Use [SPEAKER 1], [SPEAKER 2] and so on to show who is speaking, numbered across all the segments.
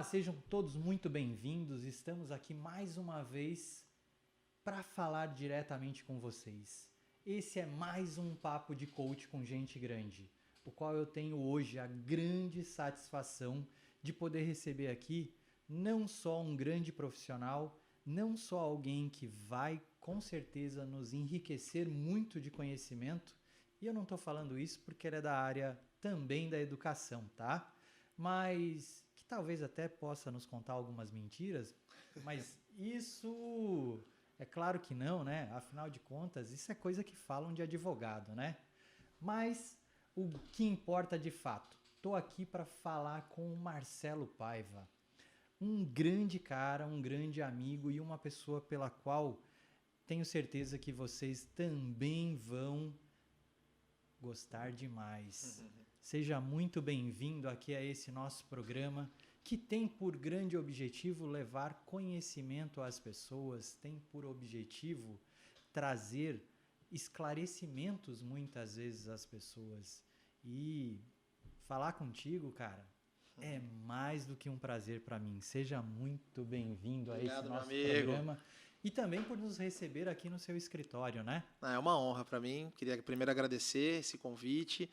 [SPEAKER 1] sejam todos muito bem-vindos. Estamos aqui mais uma vez para falar diretamente com vocês. Esse é mais um papo de coach com gente grande, o qual eu tenho hoje a grande satisfação de poder receber aqui não só um grande profissional, não só alguém que vai com certeza nos enriquecer muito de conhecimento, e eu não estou falando isso porque ele é da área também da educação, tá? Mas que talvez até possa nos contar algumas mentiras, mas isso é claro que não, né? Afinal de contas, isso é coisa que falam de advogado, né? Mas o que importa de fato, estou aqui para falar com o Marcelo Paiva, um grande cara, um grande amigo e uma pessoa pela qual tenho certeza que vocês também vão gostar demais. Seja muito bem-vindo aqui a esse nosso programa que tem por grande objetivo levar conhecimento às pessoas, tem por objetivo trazer esclarecimentos muitas vezes às pessoas. E falar contigo, cara, é mais do que um prazer para mim. Seja muito bem-vindo a esse nosso programa. E também por nos receber aqui no seu escritório, né?
[SPEAKER 2] É uma honra para mim. Queria primeiro agradecer esse convite.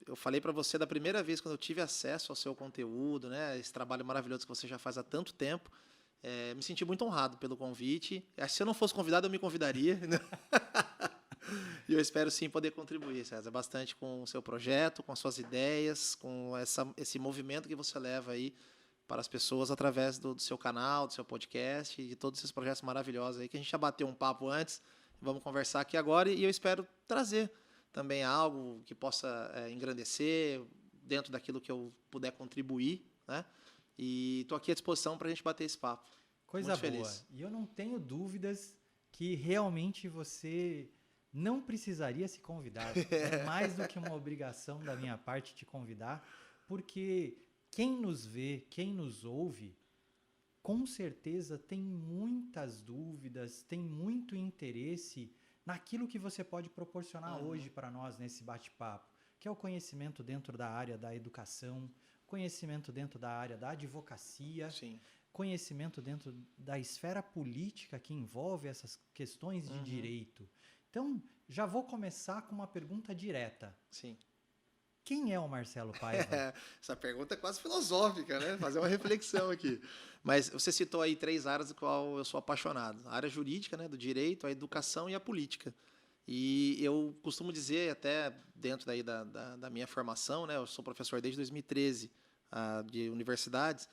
[SPEAKER 2] Eu falei para você da primeira vez quando eu tive acesso ao seu conteúdo, né? Esse trabalho maravilhoso que você já faz há tanto tempo. Me senti muito honrado pelo convite. Acho que se eu não fosse convidado, eu me convidaria. E eu espero sim poder contribuir, César, bastante com o seu projeto, com as suas ideias, com esse movimento que você leva aí para as pessoas através do seu canal, do seu podcast e de todos esses projetos maravilhosos aí que a gente já bateu um papo antes. Vamos conversar aqui agora e eu espero trazer também algo que possa engrandecer dentro daquilo que eu puder contribuir, né? E estou aqui à disposição para a gente bater esse papo.
[SPEAKER 1] Coisa
[SPEAKER 2] muito
[SPEAKER 1] boa.
[SPEAKER 2] Feliz.
[SPEAKER 1] E eu não tenho dúvidas que realmente você não precisaria se convidar. É mais do que uma obrigação da minha parte te convidar, porque quem nos vê, quem nos ouve, com certeza tem muitas dúvidas, tem muito interesse naquilo que você pode proporcionar hoje para nós nesse bate-papo, que é o conhecimento dentro da área da educação, conhecimento dentro da área da advocacia,
[SPEAKER 2] Sim.
[SPEAKER 1] conhecimento dentro da esfera política que envolve essas questões de direito. Então, já vou começar com uma pergunta direta.
[SPEAKER 2] Sim.
[SPEAKER 1] Quem é o Marcelo Paiva?
[SPEAKER 2] Essa pergunta é quase filosófica, né? Fazer uma reflexão aqui. Mas você citou aí 3 áreas do qual eu sou apaixonado. A área jurídica, né, do direito, a educação e a política. E eu costumo dizer, até dentro daí da minha formação, né, eu sou professor desde 2013 de universidades,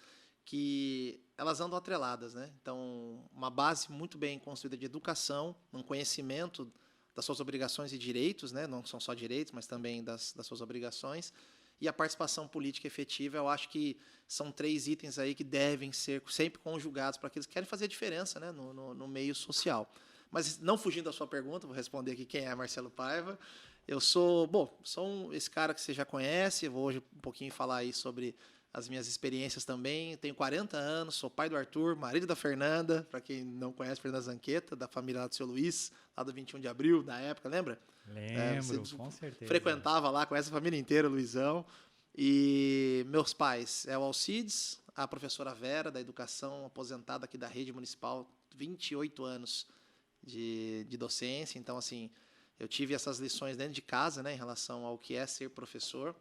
[SPEAKER 2] que elas andam atreladas, né? Então, uma base muito bem construída de educação, um conhecimento das suas obrigações e direitos, né? Não são só direitos, mas também das suas obrigações, e a participação política efetiva. Eu acho que são 3 itens aí que devem ser sempre conjugados para aqueles que querem fazer a diferença, né? no meio social. Mas, não fugindo da sua pergunta, vou responder aqui quem é Marcelo Paiva. Eu sou esse cara que você já conhece. Eu vou hoje um pouquinho falar aí sobre as minhas experiências também. Tenho 40 anos, sou pai do Arthur, marido da Fernanda, para quem não conhece, Fernanda Zanqueta, da família lá do seu Luiz, lá do 21 de abril, da época, lembra?
[SPEAKER 1] Lembro, com certeza.
[SPEAKER 2] Frequentava lá, conhece a família inteira, Luizão. E meus pais é o Alcides, a professora Vera, da educação, aposentada aqui da rede municipal, 28 anos de docência. Então, assim, eu tive essas lições dentro de casa, né, em relação ao que é ser professor.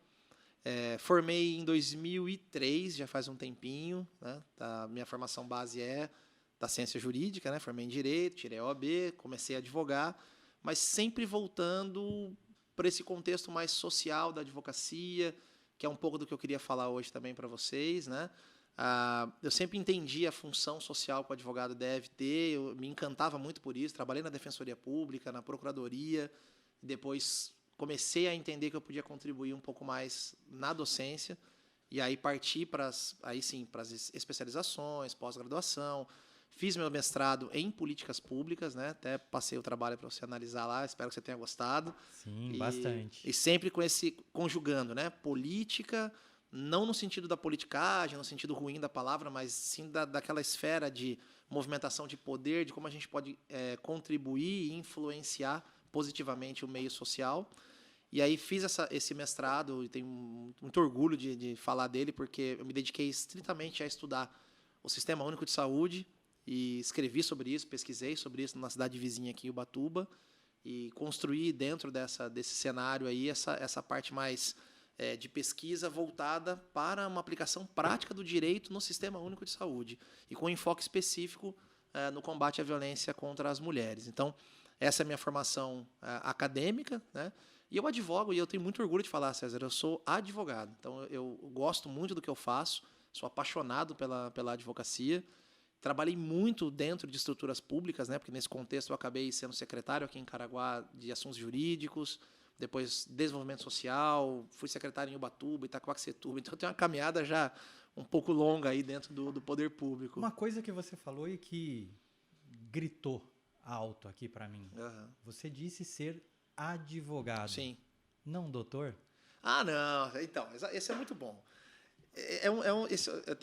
[SPEAKER 2] Formei em 2003, já faz um tempinho, né? A minha formação base é da ciência jurídica, né? Formei em Direito, tirei a OAB, comecei a advogar, mas sempre voltando para esse contexto mais social da advocacia, que é um pouco do que eu queria falar hoje também para vocês, né? Eu sempre entendi a função social que o advogado deve ter, eu me encantava muito por isso, trabalhei na Defensoria Pública, na Procuradoria, depois comecei a entender que eu podia contribuir um pouco mais na docência e aí parti para as especializações, pós-graduação. Fiz meu mestrado em políticas públicas, né? Até passei o trabalho para você analisar lá, espero que você tenha gostado.
[SPEAKER 1] Sim, bastante.
[SPEAKER 2] E sempre com esse conjugando, né? Política, não no sentido da politicagem, no sentido ruim da palavra, mas sim daquela esfera de movimentação de poder, de como a gente pode contribuir e influenciar positivamente o meio social. E aí fiz esse mestrado e tenho muito orgulho de falar dele, porque eu me dediquei estritamente a estudar o Sistema Único de Saúde e escrevi sobre isso, pesquisei sobre isso na cidade vizinha aqui, Ubatuba, e construí dentro desse cenário aí essa parte mais de pesquisa voltada para uma aplicação prática do direito no Sistema Único de Saúde e com enfoque específico no combate à violência contra as mulheres. Então, essa é a minha formação acadêmica, né? E eu advogo, e eu tenho muito orgulho de falar, César, eu sou advogado. Então, eu gosto muito do que eu faço, sou apaixonado pela advocacia. Trabalhei muito dentro de estruturas públicas, né? Porque nesse contexto eu acabei sendo secretário aqui em Caraguá de assuntos jurídicos, depois desenvolvimento social, fui secretário em Ubatuba, Itacoaxetuba. Então, eu tenho uma caminhada já um pouco longa aí dentro do poder público.
[SPEAKER 1] Uma coisa que você falou e que gritou alto aqui para mim. Você disse ser advogado.
[SPEAKER 2] Sim.
[SPEAKER 1] Não doutor?
[SPEAKER 2] Ah, não. Então, esse é muito bom.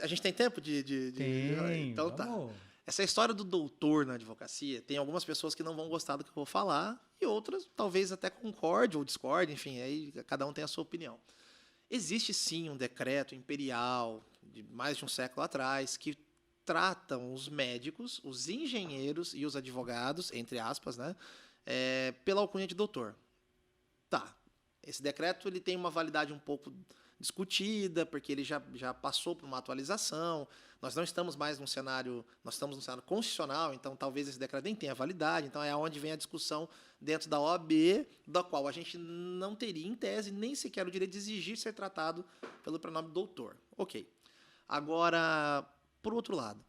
[SPEAKER 2] A gente tem tempo de...
[SPEAKER 1] Tem,
[SPEAKER 2] então
[SPEAKER 1] vamos.
[SPEAKER 2] Tá. Essa história do doutor na advocacia, tem algumas pessoas que não vão gostar do que eu vou falar e outras talvez até concorde ou discorde, enfim, aí cada um tem a sua opinião. Existe sim um decreto imperial de mais de um século atrás que tratam os médicos, os engenheiros e os advogados, entre aspas, né, pela alcunha de doutor. Tá, esse decreto ele tem uma validade um pouco discutida, porque ele já passou por uma atualização. Nós não estamos mais num cenário, nós estamos num cenário constitucional, então talvez esse decreto nem tenha validade. Então é onde vem a discussão dentro da OAB, da qual a gente não teria, em tese, nem sequer o direito de exigir ser tratado pelo pronome doutor. Ok. Agora, por outro lado,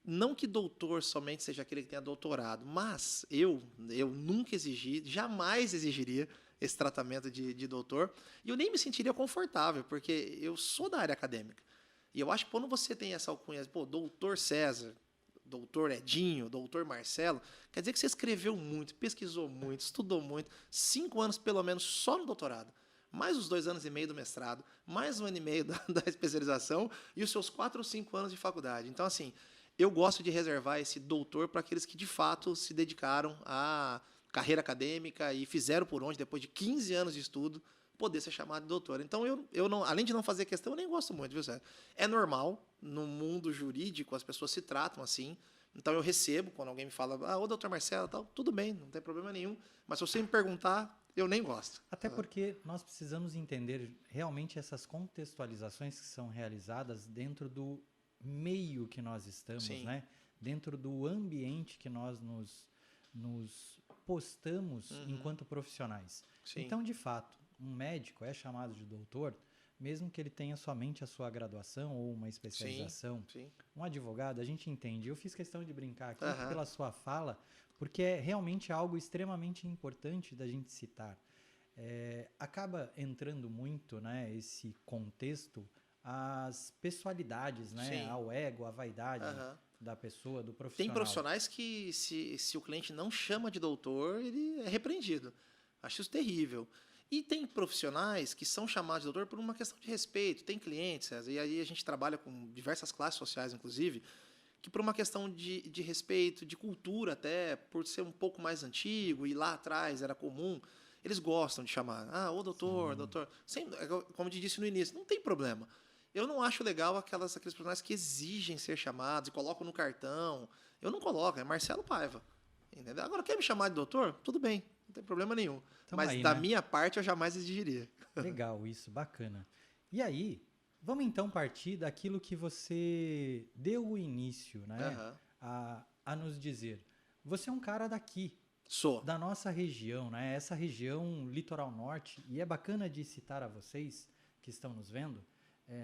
[SPEAKER 2] não que doutor somente seja aquele que tenha doutorado, mas eu nunca exigi, jamais exigiria esse tratamento de doutor, e eu nem me sentiria confortável, porque eu sou da área acadêmica. E eu acho que quando você tem essa alcunha, pô, doutor César, doutor Edinho, doutor Marcelo, quer dizer que você escreveu muito, pesquisou muito, estudou muito, 5 anos pelo menos só no doutorado, mais os 2 anos e meio do mestrado, mais 1 ano e meio da especialização e os seus 4 ou 5 anos de faculdade. Então, assim, eu gosto de reservar esse doutor para aqueles que, de fato, se dedicaram à carreira acadêmica e fizeram por onde, depois de 15 anos de estudo, poder ser chamado de doutor. Então, eu não, além de não fazer questão, eu nem gosto muito, viu, Sérgio? É normal, no mundo jurídico, as pessoas se tratam assim. Então, eu recebo, quando alguém me fala, ô, doutor Marcelo, tal, tudo bem, não tem problema nenhum. Mas se você me perguntar, eu nem gosto.
[SPEAKER 1] Até porque nós precisamos entender realmente essas contextualizações que são realizadas dentro do meio que nós estamos, né? Dentro do ambiente que nós nos postamos enquanto profissionais. Sim. Então, de fato, um médico é chamado de doutor, mesmo que ele tenha somente a sua graduação ou uma especialização. Sim. Um advogado, a gente entende. Eu fiz questão de brincar aqui pela sua fala, porque é realmente algo extremamente importante da gente citar. Acaba entrando muito, né, esse contexto, as pessoalidades, né, ao ego, à vaidade da pessoa, do profissional.
[SPEAKER 2] Tem profissionais que, se o cliente não chama de doutor, ele é repreendido. Acho isso terrível. E tem profissionais que são chamados de doutor por uma questão de respeito. Tem clientes, e aí a gente trabalha com diversas classes sociais, inclusive, que por uma questão de respeito, de cultura até, por ser um pouco mais antigo, e lá atrás era comum, eles gostam de chamar. Ô doutor, doutor. Sempre, como eu disse no início, não tem problema. Eu não acho legal aqueles profissionais que exigem ser chamados e colocam no cartão. Eu não coloco, é Marcelo Paiva. Entendeu? Agora, quer me chamar de doutor? Tudo bem, não tem problema nenhum. Mas aí, da minha parte, eu jamais exigiria.
[SPEAKER 1] Legal, isso, bacana. E aí, vamos então partir daquilo que você deu o início, né? A nos dizer. Você é um cara daqui.
[SPEAKER 2] Sou.
[SPEAKER 1] Da nossa região, né? Essa região litoral norte. E é bacana de citar a vocês que estão nos vendo.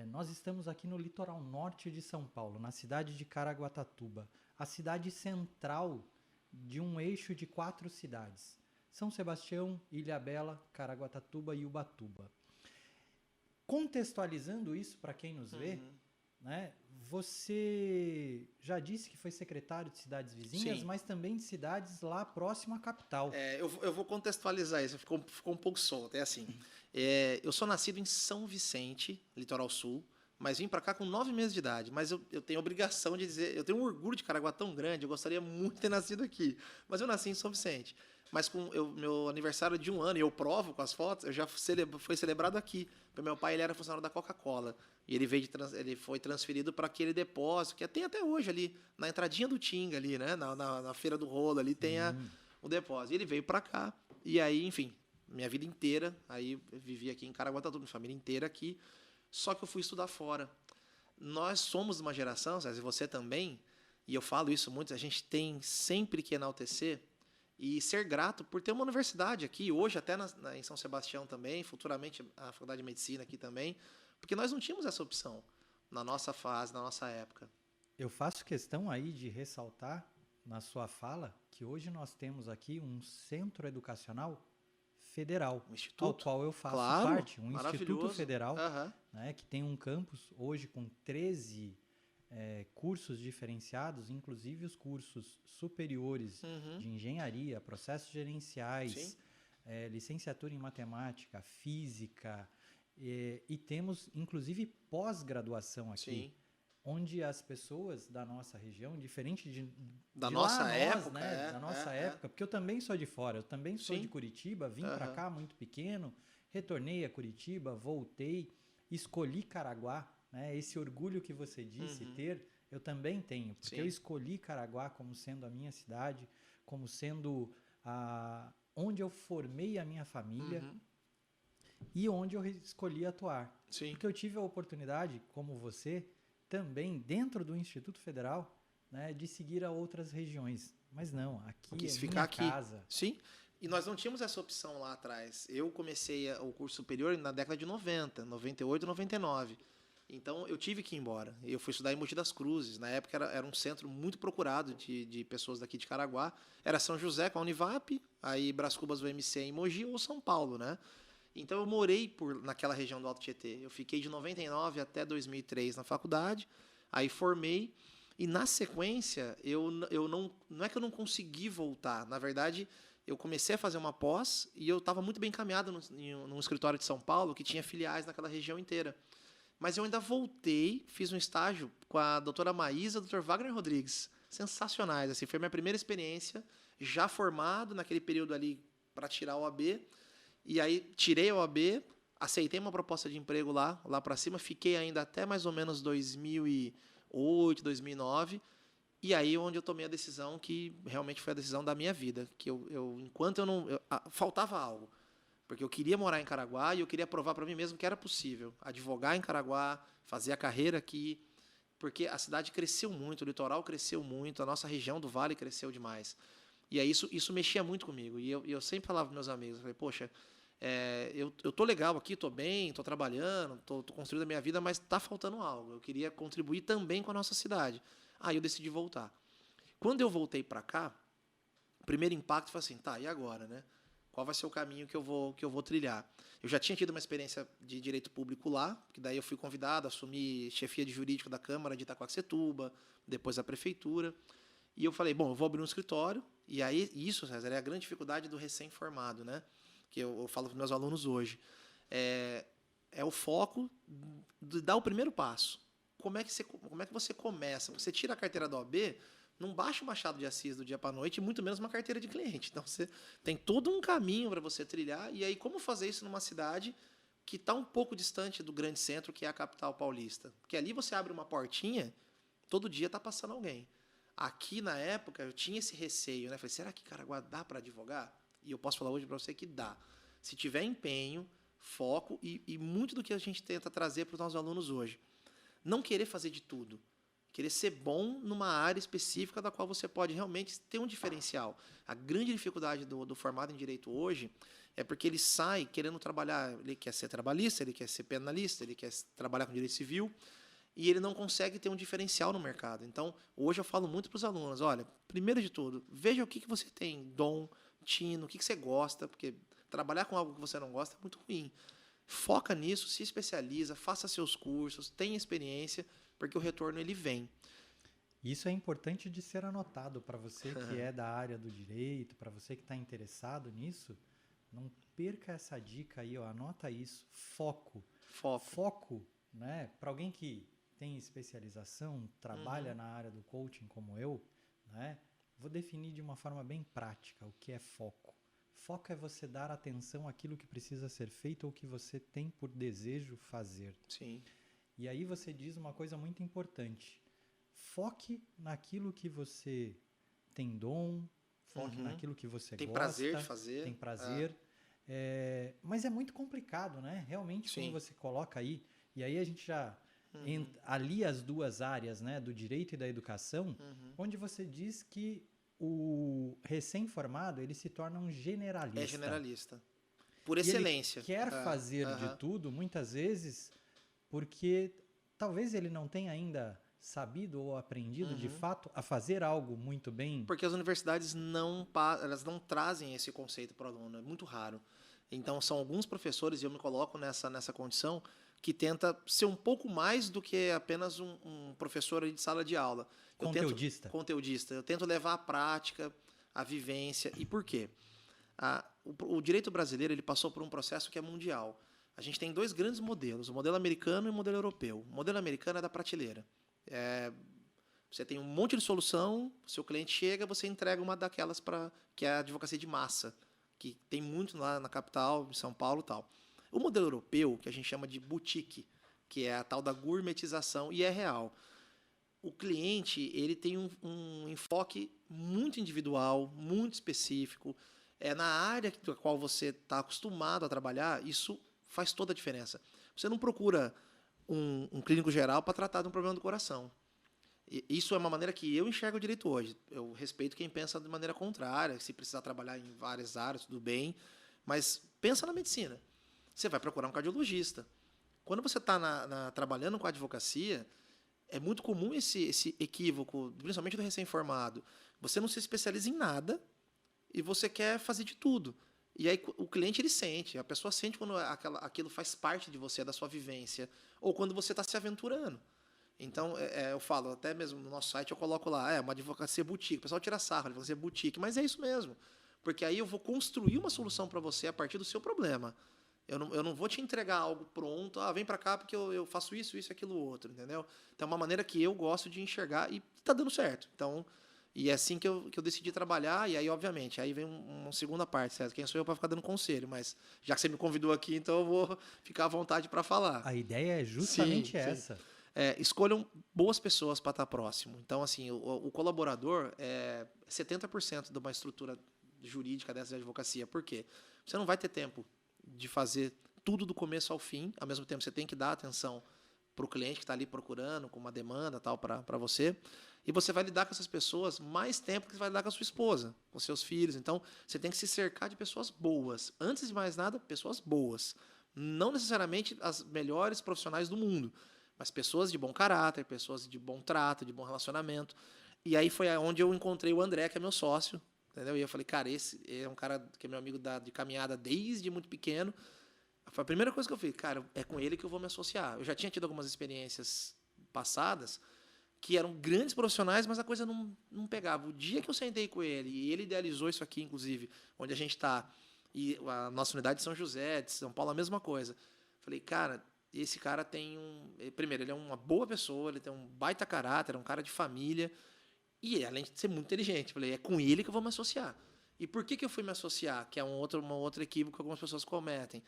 [SPEAKER 1] Nós estamos aqui no litoral norte de São Paulo, na cidade de Caraguatatuba, a cidade central de um eixo de 4 cidades: São Sebastião, Ilhabela, Caraguatatuba e Ubatuba. Contextualizando isso para quem nos vê, né, você já disse que foi secretário de cidades vizinhas, mas também de cidades lá próximo à capital.
[SPEAKER 2] Eu vou contextualizar isso, ficou um pouco solto. É assim, eu sou nascido em São Vicente, litoral sul, mas vim para cá com 9 meses de idade. Mas eu tenho obrigação de dizer, eu tenho um orgulho de Caraguá tão grande, eu gostaria muito de ter nascido aqui. Mas eu nasci em São Vicente. Mas meu aniversário de 1 ano, e eu provo com as fotos, eu já foi celebrado aqui. Porque meu pai ele era funcionário da Coca-Cola. E ele foi transferido para aquele depósito, que tem até hoje ali, na entradinha do Tinga ali, né? Na Feira do Rolo ali tem
[SPEAKER 1] Sim.
[SPEAKER 2] o depósito. E ele veio para cá. E aí, enfim, minha vida inteira, aí eu vivi aqui em Caraguatatuba, minha família inteira aqui. Só que eu fui estudar fora. Nós somos uma geração, César, e você também, e eu falo isso muito, a gente tem sempre que enaltecer e ser grato por ter uma universidade aqui, hoje até em São Sebastião também, futuramente a Faculdade de Medicina aqui também, porque nós não tínhamos essa opção na nossa fase, na nossa época.
[SPEAKER 1] Eu faço questão aí de ressaltar na sua fala que hoje nós temos aqui um centro educacional federal,
[SPEAKER 2] Um
[SPEAKER 1] ao
[SPEAKER 2] instituto,
[SPEAKER 1] qual eu faço
[SPEAKER 2] claro,
[SPEAKER 1] parte, um instituto
[SPEAKER 2] maravilhoso.
[SPEAKER 1] federal,
[SPEAKER 2] Aham.
[SPEAKER 1] né, que tem um campus hoje com 13 cursos diferenciados, inclusive os cursos superiores
[SPEAKER 2] Uhum.
[SPEAKER 1] de engenharia, processos gerenciais,
[SPEAKER 2] Sim.
[SPEAKER 1] licenciatura em matemática, física, e temos inclusive pós-graduação aqui,
[SPEAKER 2] Sim.
[SPEAKER 1] onde as pessoas da nossa região, diferente
[SPEAKER 2] Da
[SPEAKER 1] de
[SPEAKER 2] nossa
[SPEAKER 1] lá nós,
[SPEAKER 2] época,
[SPEAKER 1] né, da nossa época, porque eu também sou de fora, eu também sou
[SPEAKER 2] Sim.
[SPEAKER 1] de Curitiba, vim para
[SPEAKER 2] Aham.
[SPEAKER 1] cá muito pequeno, retornei a Curitiba, voltei, escolhi Caraguá, né, esse orgulho que você disse
[SPEAKER 2] Uhum.
[SPEAKER 1] ter, eu também tenho, porque
[SPEAKER 2] Sim.
[SPEAKER 1] eu escolhi Caraguá como sendo a minha cidade, como sendo onde eu formei a minha família,
[SPEAKER 2] Uhum.
[SPEAKER 1] e onde eu escolhi atuar.
[SPEAKER 2] Sim.
[SPEAKER 1] Porque eu tive a oportunidade, como você, também dentro do Instituto Federal, né, de seguir a outras regiões. Mas não, aqui
[SPEAKER 2] Quis
[SPEAKER 1] é
[SPEAKER 2] ficar
[SPEAKER 1] minha
[SPEAKER 2] aqui.
[SPEAKER 1] casa.
[SPEAKER 2] Sim. E nós não tínhamos essa opção lá atrás. Eu comecei o curso superior na década de 90, 98, 99. Então eu tive que ir embora. Eu fui estudar em Mogi das Cruzes. Na época era um centro muito procurado de pessoas daqui de Caraguá. Era São José com a Univap, aí Brás Cubas UMC em Mogi ou São Paulo, né? Então eu morei naquela região do Alto Tietê. Eu fiquei de 99 até 2003 na faculdade, aí formei e na sequência eu não é que eu não consegui voltar. Na verdade, eu comecei a fazer uma pós e eu estava muito bem encaminhado num escritório de São Paulo que tinha filiais naquela região inteira. Mas eu ainda voltei, fiz um estágio com a doutora Maísa e o doutor Wagner Rodrigues. Sensacionais, assim, foi a minha primeira experiência, já formado naquele período ali para tirar o AB. E aí tirei a OAB, aceitei uma proposta de emprego lá para cima, fiquei ainda até mais ou menos 2008, 2009. E aí onde eu tomei a decisão que realmente foi a decisão da minha vida, que enquanto eu não faltava algo. Porque eu queria morar em Caraguá e eu queria provar para mim mesmo que era possível advogar em Caraguá, fazer a carreira aqui, porque a cidade cresceu muito, o litoral cresceu muito, a nossa região do Vale cresceu demais. E aí isso mexia muito comigo. E eu sempre falava para meus amigos, eu falei, poxa, eu tô legal aqui, tô bem, tô trabalhando, tô construindo a minha vida, mas tá faltando algo. Eu queria contribuir também com a nossa cidade. Aí eu decidi voltar. Quando eu voltei para cá, o primeiro impacto foi assim, tá, e agora, né? Qual vai ser o caminho que eu vou trilhar? Eu já tinha tido uma experiência de direito público lá, que daí eu fui convidado, assumi chefia de jurídico da Câmara de Itaquaquecetuba, depois da prefeitura. E eu falei, bom, eu vou abrir um escritório. E aí, isso, César, é a grande dificuldade do recém-formado, né? Que eu falo para os meus alunos hoje. É o foco de dar o primeiro passo. Como é que você começa? Você tira a carteira da OAB, não baixa o Machado de Assis do dia para a noite, e muito menos uma carteira de cliente. Então, você tem todo um caminho para você trilhar. E aí, como fazer isso numa cidade que está um pouco distante do grande centro, que é a capital paulista? Porque ali você abre uma portinha, todo dia está passando alguém. Aqui, na época, eu tinha esse receio, né? Falei, será que Caraguá dá para advogar? E eu posso falar hoje para você que dá. Se tiver empenho, foco e muito do que a gente tenta trazer para os nossos alunos hoje. Não querer fazer de tudo. Querer ser bom numa área específica da qual você pode realmente ter um diferencial. A grande dificuldade do formado em Direito hoje é porque ele sai querendo trabalhar, ele quer ser trabalhista, ele quer ser penalista, ele quer trabalhar com direito civil, e ele não consegue ter um diferencial no mercado. Então, hoje eu falo muito para os alunos, olha, primeiro de tudo, veja o que você tem, dom, tino, o que você gosta, porque trabalhar com algo que você não gosta é muito ruim. Foca nisso, se especializa, faça seus cursos, tenha experiência, porque o retorno ele vem.
[SPEAKER 1] Isso é importante de ser anotado para você que é da área do direito, para você que está interessado nisso. Não perca essa dica aí, ó, anota isso. Foco. Foco, né? Para alguém que tem especialização, trabalha na área do coaching como eu, né? Vou definir de uma forma bem prática o que é foco. Foco é você dar atenção àquilo que precisa ser feito ou que você tem por desejo fazer.
[SPEAKER 2] Sim.
[SPEAKER 1] E aí você diz uma coisa muito importante. Foque naquilo que você tem dom, foque naquilo que você
[SPEAKER 2] Tem
[SPEAKER 1] gosta.
[SPEAKER 2] prazer de fazer.
[SPEAKER 1] Tem prazer. Mas é muito complicado, né? Realmente,
[SPEAKER 2] Sim.
[SPEAKER 1] quando você coloca aí, e aí a gente já alia as duas áreas, né? Do direito e da educação, onde você diz que o recém-formado ele se torna um generalista.
[SPEAKER 2] É generalista. Por
[SPEAKER 1] E
[SPEAKER 2] excelência.
[SPEAKER 1] ele quer fazer de tudo, muitas vezes, porque talvez ele não tenha ainda sabido ou aprendido de fato a fazer algo muito bem.
[SPEAKER 2] Porque as universidades elas não trazem esse conceito para o aluno, é muito raro. Então, são alguns professores, e eu me coloco nessa condição, que tenta ser um pouco mais do que apenas um professor ali de sala de aula.
[SPEAKER 1] Conteudista.
[SPEAKER 2] Conteudista. Eu tento levar a prática, a vivência. E por quê? O direito brasileiro ele passou por um processo que é mundial. A gente tem dois grandes modelos, o modelo americano e o modelo europeu. O modelo americano é da prateleira. Você tem um monte de solução, seu cliente chega, você entrega uma daquelas que é a advocacia de massa, que tem muito lá na capital, em São Paulo e tal. O modelo europeu, que a gente chama de boutique, que é a tal da gourmetização, e é real. O cliente ele tem um enfoque muito individual, muito específico. Na área com a qual você está acostumado a trabalhar, isso faz toda a diferença. Você não procura um clínico geral para tratar de um problema do coração. Isso é uma maneira que eu enxergo o direito hoje. Eu respeito quem pensa de maneira contrária, se precisar trabalhar em várias áreas, tudo bem, mas pensa na medicina. Você vai procurar um cardiologista. Quando você está trabalhando com a advocacia, é muito comum esse equívoco, principalmente do recém-formado. Você não se especializa em nada e você quer fazer de tudo. E aí o cliente ele sente, a pessoa sente quando aquilo faz parte de você, da sua vivência, ou quando você está se aventurando. Então, eu falo, até mesmo no nosso site eu coloco lá, uma advocacia boutique. O pessoal tira sarro, advocacia boutique, mas é isso mesmo. Porque aí eu vou construir uma solução para você a partir do seu problema. Eu não vou te entregar algo pronto, vem para cá porque eu faço isso e aquilo outro, entendeu? Então, é uma maneira que eu gosto de enxergar e está dando certo. Então, e é assim que eu decidi trabalhar, e aí, obviamente, aí vem uma segunda parte, certo? Quem sou eu para ficar dando conselho, mas já que você me convidou aqui, então eu vou ficar à vontade para falar.
[SPEAKER 1] A ideia é justamente essa.
[SPEAKER 2] Sim. Escolham boas pessoas para estar próximo. Então, assim, o colaborador é 70% de uma estrutura jurídica dessa de advocacia. Por quê? Você não vai ter tempo de fazer tudo do começo ao fim. Ao mesmo tempo, você tem que dar atenção para o cliente que está ali procurando, com uma demanda tal para você. E você vai lidar com essas pessoas mais tempo que você vai lidar com a sua esposa, com seus filhos. Então, você tem que se cercar de pessoas boas. Antes de mais nada, pessoas boas. Não necessariamente as melhores profissionais do mundo, mas pessoas de bom caráter, pessoas de bom trato, de bom relacionamento. E aí foi onde eu encontrei o André, que é meu sócio, entendeu? E eu falei, cara, esse é um cara que é meu amigo de caminhada desde muito pequeno. Foi a primeira coisa que eu fiz, cara, é com ele que eu vou me associar. Eu já tinha tido algumas experiências passadas que eram grandes profissionais, mas a coisa não pegava. O dia que eu sentei com ele, e ele idealizou isso aqui, inclusive, onde a gente está, e a nossa unidade de São José, de São Paulo, a mesma coisa. Falei, cara, esse cara tem primeiro, ele é uma boa pessoa, ele tem um baita caráter, é um cara de família, e além de ser muito inteligente. Falei, é com ele que eu vou me associar. E por que eu fui me associar? Que é uma outra equívoco que algumas pessoas cometem.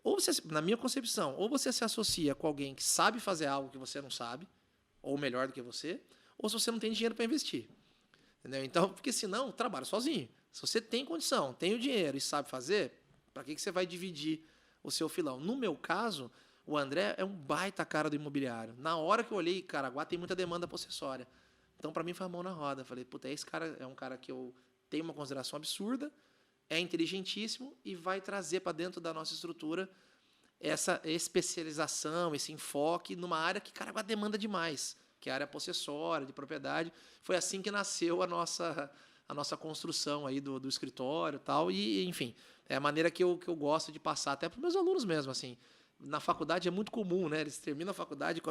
[SPEAKER 2] Ou você, na minha concepção, ou você se associa com alguém que sabe fazer algo que você não sabe, ou melhor do que você, ou se você não tem dinheiro para investir. Entendeu? Então, porque senão, trabalha sozinho. Se você tem condição, tem o dinheiro e sabe fazer, para que você vai dividir o seu filão? No meu caso, o André é um baita cara do imobiliário. Na hora que eu olhei, Caraguá tem muita demanda possessória. Então, para mim, foi a mão na roda. Falei, puta, esse cara é um cara que eu tenho uma consideração absurda, é inteligentíssimo e vai trazer para dentro da nossa estrutura essa especialização, esse enfoque numa área que Caraguá demanda demais, que é a área possessória, de propriedade. Foi assim que nasceu a nossa construção aí do escritório e tal. E, enfim, é a maneira que eu gosto de passar até para os meus alunos mesmo, assim. Na faculdade é muito comum, né? Eles terminam a faculdade,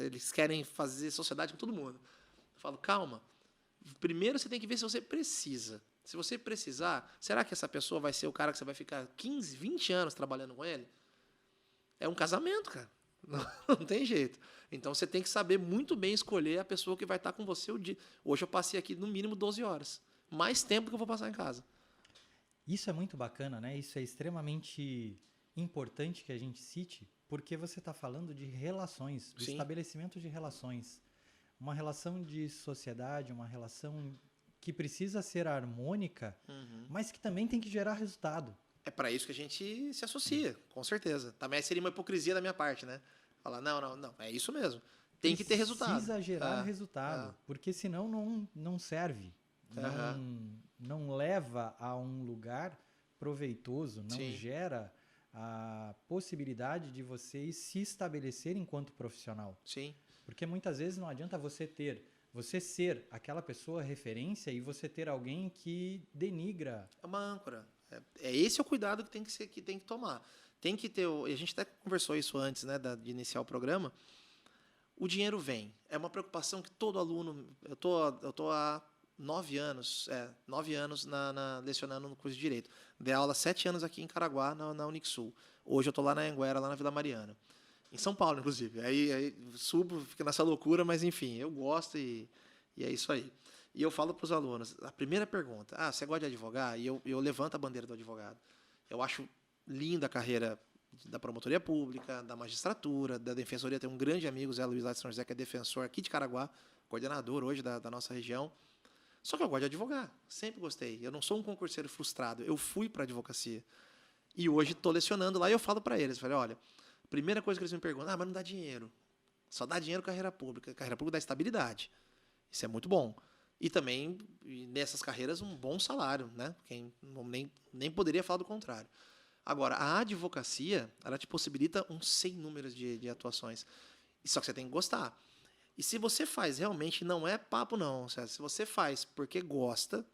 [SPEAKER 2] eles querem fazer sociedade com todo mundo. Eu falo, calma. Primeiro você tem que ver se você precisa. Se você precisar, será que essa pessoa vai ser o cara que você vai ficar 15, 20 anos trabalhando com ele? É um casamento, cara. Não tem jeito. Então você tem que saber muito bem escolher a pessoa que vai estar com você o dia. Hoje eu passei aqui no mínimo 12 horas. Mais tempo do que eu vou passar em casa.
[SPEAKER 1] Isso é muito bacana, né? Isso é extremamente importante que a gente cite, porque você está falando de relações, do
[SPEAKER 2] Sim.
[SPEAKER 1] estabelecimento de relações. Uma relação de sociedade, uma relação que precisa ser harmônica, mas que também tem que gerar resultado.
[SPEAKER 2] É para isso que a gente se associa, com certeza. Também seria uma hipocrisia da minha parte, né? Falar, não, é isso mesmo. Tem que ter resultado.
[SPEAKER 1] Precisa gerar
[SPEAKER 2] É,
[SPEAKER 1] resultado, porque senão não serve.
[SPEAKER 2] Aham.
[SPEAKER 1] Não leva a um lugar proveitoso, não
[SPEAKER 2] Sim.
[SPEAKER 1] gera a possibilidade de você se estabelecer enquanto profissional.
[SPEAKER 2] Sim.
[SPEAKER 1] Porque muitas vezes não adianta você ser aquela pessoa referência e você ter alguém que denigra.
[SPEAKER 2] É uma âncora. Esse é o cuidado que tem que tomar. Tem que ter. E a gente até conversou isso antes, né, de iniciar o programa. O dinheiro vem. É uma preocupação que todo aluno. Eu tô há 9 anos, 9 anos lecionando no curso de Direito. Dei aula 7 anos aqui em Caraguá, na Unixul. Hoje eu tô lá na Anguera, lá na Vila Mariana. Em São Paulo, inclusive. Aí subo, fica nessa loucura, mas enfim, eu gosto e é isso aí. E eu falo para os alunos, a primeira pergunta, você gosta de advogar? E eu levanto a bandeira do advogado. Eu acho linda a carreira da promotoria pública, da magistratura, da defensoria. Tem um grande amigo, Zé Luiz lá de São José, que é defensor aqui de Caraguá, coordenador hoje da nossa região. Só que eu gosto de advogar, sempre gostei. Eu não sou um concurseiro frustrado, eu fui para a advocacia. E hoje estou lecionando lá e eu falo para eles, falei, olha, a primeira coisa que eles me perguntam, mas não dá dinheiro. Só dá dinheiro carreira pública. Carreira pública dá estabilidade. Isso é muito bom. E também, nessas carreiras, um bom salário, né? Quem nem poderia falar do contrário. Agora, a advocacia, ela te possibilita um sem números de atuações. Só que você tem que gostar. E se você faz realmente, não é papo não, César. Se você faz porque gosta,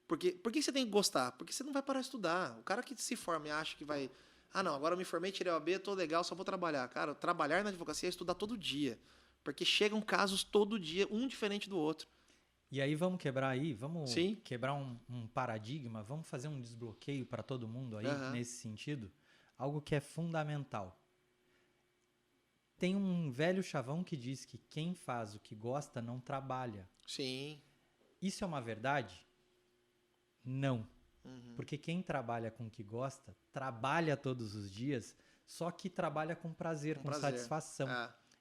[SPEAKER 2] por que você tem que gostar? Porque você não vai parar de estudar. O cara que se forma e acha que vai... não, agora eu me formei, tirei o AB, tô legal, só vou trabalhar. Cara, trabalhar na advocacia é estudar todo dia. Porque chegam casos todo dia, um diferente do outro.
[SPEAKER 1] E aí vamos
[SPEAKER 2] Sim.
[SPEAKER 1] quebrar um paradigma, vamos fazer um desbloqueio para todo mundo aí nesse sentido. Algo que é fundamental. Tem um velho chavão que diz que quem faz o que gosta não trabalha.
[SPEAKER 2] Sim.
[SPEAKER 1] Isso é uma verdade? Não. Porque quem trabalha com o que gosta, trabalha todos os dias, só que trabalha com prazer, com satisfação.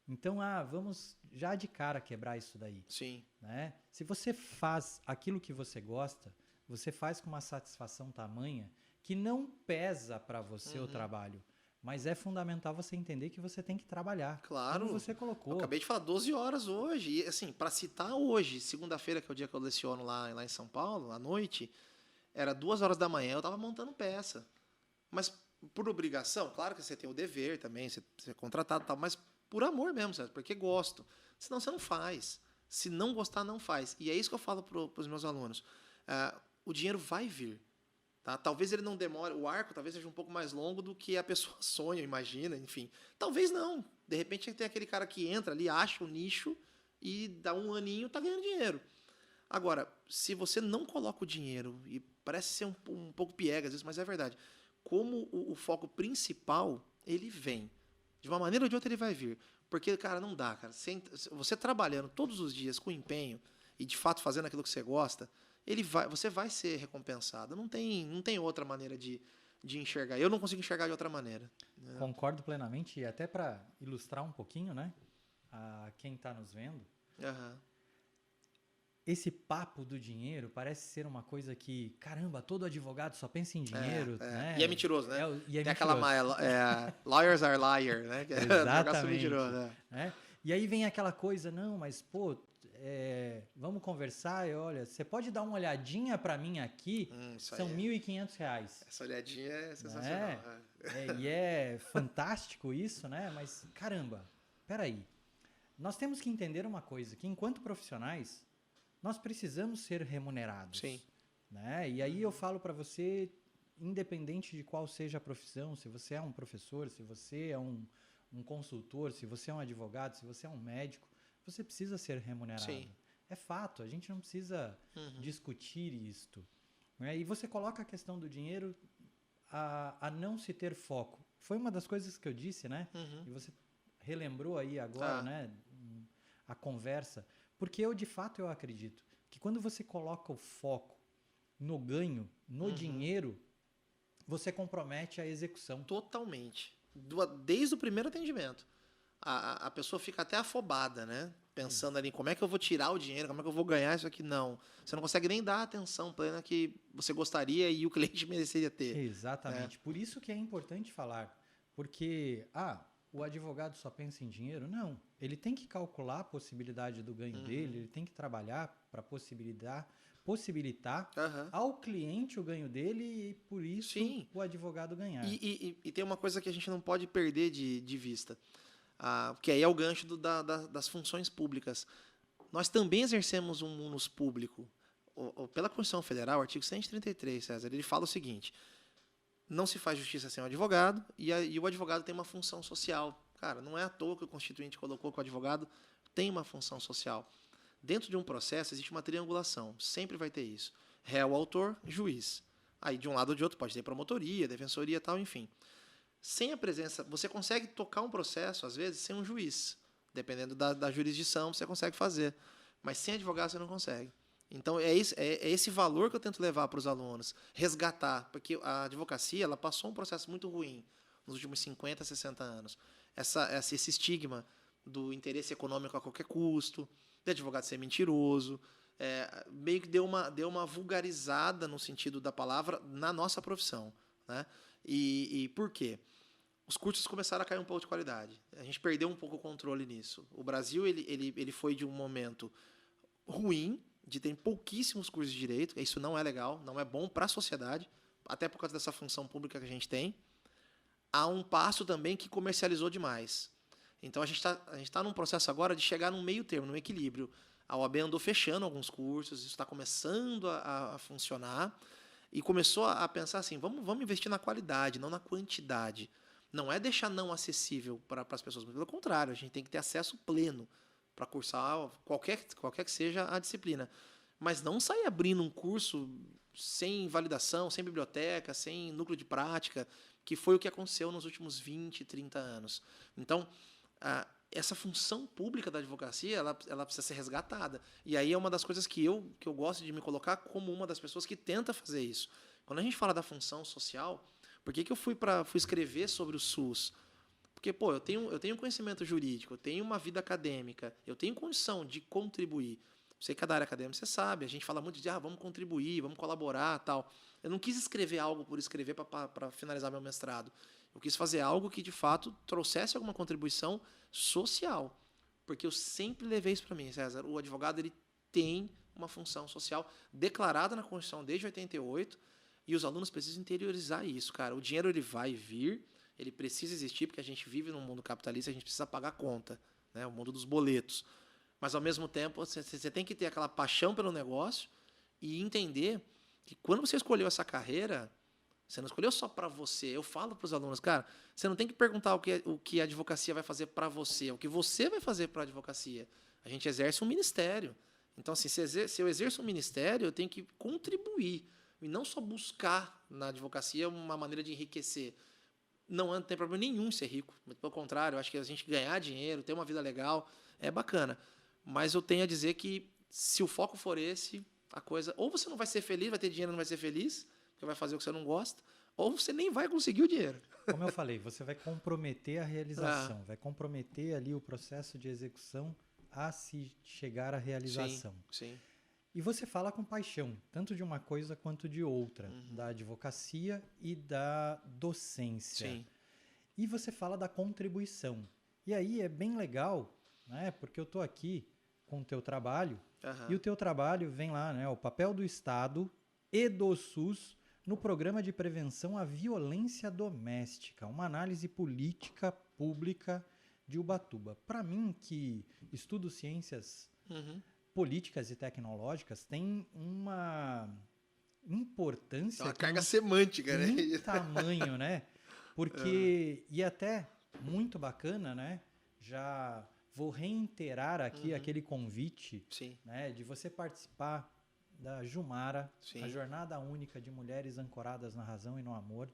[SPEAKER 1] Então, vamos já de cara quebrar isso daí.
[SPEAKER 2] Sim.
[SPEAKER 1] Né? Se você faz aquilo que você gosta, você faz com uma satisfação tamanha que não pesa para você o trabalho. Mas é fundamental você entender que você tem que trabalhar.
[SPEAKER 2] Claro.
[SPEAKER 1] Como você colocou.
[SPEAKER 2] Eu acabei de falar 12 horas hoje. E, assim, para citar hoje, segunda-feira, que é o dia que eu leciono lá em São Paulo, à noite, era 2 horas da manhã, eu estava montando peça. Mas por obrigação, claro que você tem o dever também, você é contratado e tal, mas por amor mesmo, certo? Porque gosto. Senão você não faz. Se não gostar, não faz. E é isso que eu falo para os meus alunos. O dinheiro vai vir. Tá? Talvez ele não demore, o arco talvez seja um pouco mais longo do que a pessoa sonha, imagina, enfim. Talvez não. De repente tem aquele cara que entra ali, acha o nicho e dá um aninho, tá ganhando dinheiro. Agora, se você não coloca o dinheiro, e parece ser um pouco piegas isso, mas é verdade, como o foco principal, ele vem. De uma maneira ou de outra ele vai vir. Porque, cara, não dá, cara. Você trabalhando todos os dias com empenho e, de fato, fazendo aquilo que você gosta, você vai ser recompensado. Não tem outra maneira de enxergar. Eu não consigo enxergar de outra maneira. Né?
[SPEAKER 1] Concordo plenamente. E até para ilustrar um pouquinho, né? A quem está nos vendo, esse papo do dinheiro parece ser uma coisa que, caramba, todo advogado só pensa em dinheiro. Né?
[SPEAKER 2] E é mentiroso, né?
[SPEAKER 1] E é
[SPEAKER 2] tem
[SPEAKER 1] mentiroso.
[SPEAKER 2] aquela lawyers are liar, né?
[SPEAKER 1] Exatamente.
[SPEAKER 2] Mentiroso,
[SPEAKER 1] né? E aí vem aquela coisa, não, mas pô, vamos conversar e olha, você pode dar uma olhadinha para mim aqui, são R$1.500.
[SPEAKER 2] Essa olhadinha é sensacional.
[SPEAKER 1] E é fantástico isso, né? Mas, caramba, peraí. Nós temos que entender uma coisa, que enquanto profissionais, nós precisamos ser remunerados.
[SPEAKER 2] Sim.
[SPEAKER 1] Né? E aí eu falo para você, independente de qual seja a profissão, se você é um professor, se você é um consultor, se você é um advogado, se você é um médico, você precisa ser remunerado.
[SPEAKER 2] Sim.
[SPEAKER 1] É fato, a gente não precisa discutir isto. Né? E você coloca a questão do dinheiro a não se ter foco. Foi uma das coisas que eu disse, né? E você relembrou aí agora, né? A conversa. Porque eu, de fato, eu acredito que quando você coloca o foco no ganho, no dinheiro, você compromete a execução.
[SPEAKER 2] Totalmente. Desde o primeiro atendimento. A pessoa fica até afobada, né? Pensando ali, como é que eu vou tirar o dinheiro, como é que eu vou ganhar isso aqui? Não. Você não consegue nem dar a atenção plena que você gostaria e o cliente mereceria ter.
[SPEAKER 1] Exatamente. Por isso que é importante falar. Porque, o advogado só pensa em dinheiro? Não. Ele tem que calcular a possibilidade do ganho dele, ele tem que trabalhar para possibilitar ao cliente o ganho dele e, por isso,
[SPEAKER 2] Sim.
[SPEAKER 1] o advogado ganhar.
[SPEAKER 2] E tem uma coisa que a gente não pode perder de vista, que aí é o gancho das funções públicas. Nós também exercemos um munus público. Pela Constituição Federal, artigo 133, César, ele fala o seguinte: não se faz justiça sem o advogado e o advogado tem uma função social. Cara, não é à toa que o Constituinte colocou que o advogado tem uma função social. Dentro de um processo existe uma triangulação, sempre vai ter isso. Réu, autor, juiz. Aí de um lado ou de outro pode ter promotoria, defensoria e tal, enfim. Sem a presença, você consegue tocar um processo, às vezes, sem um juiz. Dependendo da jurisdição, você consegue fazer. Mas sem advogado você não consegue. Então, é esse valor que eu tento levar para os alunos, resgatar, porque a advocacia ela passou um processo muito ruim nos últimos 50, 60 anos. Esse estigma do interesse econômico a qualquer custo, de advogado ser mentiroso, meio que deu uma vulgarizada no sentido da palavra na nossa profissão. Né? E por quê? Os cursos começaram a cair um pouco de qualidade. A gente perdeu um pouco o controle nisso. O Brasil ele foi de um momento ruim, de ter pouquíssimos cursos de direito. Isso não é legal, não é bom para a sociedade, até por causa dessa função pública que a gente tem. Há um passo também que comercializou demais. Então a gente tá num processo agora de chegar num meio termo, num equilíbrio. A OAB andou fechando alguns cursos, isso está começando a funcionar, e começou a pensar assim, vamos investir na qualidade, não na quantidade. Não é deixar não acessível para as pessoas, mas pelo contrário, a gente tem que ter acesso pleno para cursar qualquer que seja a disciplina. Mas não sair abrindo um curso sem validação, sem biblioteca, sem núcleo de prática, que foi o que aconteceu nos últimos 20, 30 anos. Então, essa função pública da advocacia, ela precisa ser resgatada. E aí é uma das coisas que eu gosto de me colocar como uma das pessoas que tenta fazer isso. Quando a gente fala da função social, por que eu fui escrever sobre o SUS? Porque, eu tenho conhecimento jurídico, eu tenho uma vida acadêmica, eu tenho condição de contribuir. Você que é da área acadêmica, você sabe, a gente fala muito de vamos contribuir, vamos colaborar, tal. Eu não quis escrever algo por escrever para finalizar meu mestrado. Eu quis fazer algo que, de fato, trouxesse alguma contribuição social. Porque eu sempre levei isso para mim, César. O advogado ele tem uma função social declarada na Constituição desde 88 e os alunos precisam interiorizar isso, cara. O dinheiro ele vai vir, ele precisa existir porque a gente vive num mundo capitalista, a gente precisa pagar conta, né? O mundo dos boletos. Mas, ao mesmo tempo, você tem que ter aquela paixão pelo negócio e entender que quando você escolheu essa carreira, você não escolheu só para você. Eu falo para os alunos, cara, você não tem que perguntar o que a advocacia vai fazer para você, o que você vai fazer para a advocacia. A gente exerce um ministério. Então, assim, se eu exerço um ministério, eu tenho que contribuir e não só buscar na advocacia uma maneira de enriquecer. Não tem problema nenhum em ser rico. Pelo contrário, eu acho que a gente ganhar dinheiro, ter uma vida legal, é bacana. Mas eu tenho a dizer que se o foco for esse, a coisa... Ou você não vai ser feliz, vai ter dinheiro e não vai ser feliz, porque vai fazer o que você não gosta, ou você nem vai conseguir o dinheiro.
[SPEAKER 1] Como eu falei, você vai comprometer a realização, vai comprometer ali o processo de execução a se chegar à realização.
[SPEAKER 2] Sim.
[SPEAKER 1] E você fala com paixão, tanto de uma coisa quanto de outra, da advocacia e da docência.
[SPEAKER 2] Sim.
[SPEAKER 1] E você fala da contribuição. E aí é bem legal, né? Porque eu estou aqui com o teu trabalho, e o teu trabalho vem lá, né? O papel do Estado e do SUS no Programa de Prevenção à Violência Doméstica, uma análise política pública de Ubatuba. Para mim, que estudo ciências políticas e tecnológicas, tem uma importância...
[SPEAKER 2] Uma carga semântica, né?
[SPEAKER 1] Um tamanho, né? Porque, e até muito bacana, né? Já vou reiterar aqui aquele convite, né? De você participar da Jumara, a Jornada Única de Mulheres Ancoradas na Razão e no Amor,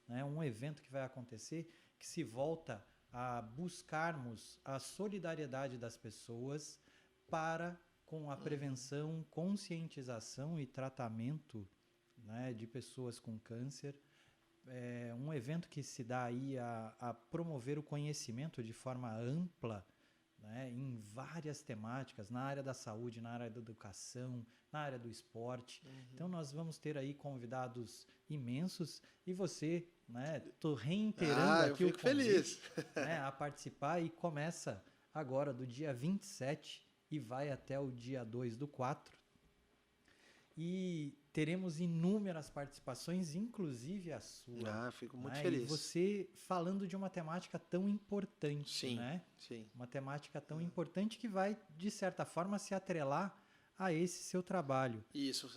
[SPEAKER 1] né? Um evento que vai acontecer que se volta a buscarmos a solidariedade das pessoas com a prevenção, conscientização e tratamento né, de pessoas com câncer. É um evento que se dá aí a promover o conhecimento de forma ampla, né, em várias temáticas, na área da saúde, na área da educação, na área do esporte. Então nós vamos ter aí convidados imensos e você, né, tô reiterando aqui
[SPEAKER 2] eu
[SPEAKER 1] o
[SPEAKER 2] fico
[SPEAKER 1] convite,
[SPEAKER 2] feliz.
[SPEAKER 1] né, a participar, e começa agora do dia 27 e vai até o dia 2/4. E teremos inúmeras participações, inclusive a sua.
[SPEAKER 2] Fico muito
[SPEAKER 1] Né?
[SPEAKER 2] feliz.
[SPEAKER 1] E você falando de uma temática tão importante,
[SPEAKER 2] Sim,
[SPEAKER 1] né?
[SPEAKER 2] sim.
[SPEAKER 1] Uma temática tão importante que vai, de certa forma, se atrelar a esse seu trabalho.
[SPEAKER 2] Isso.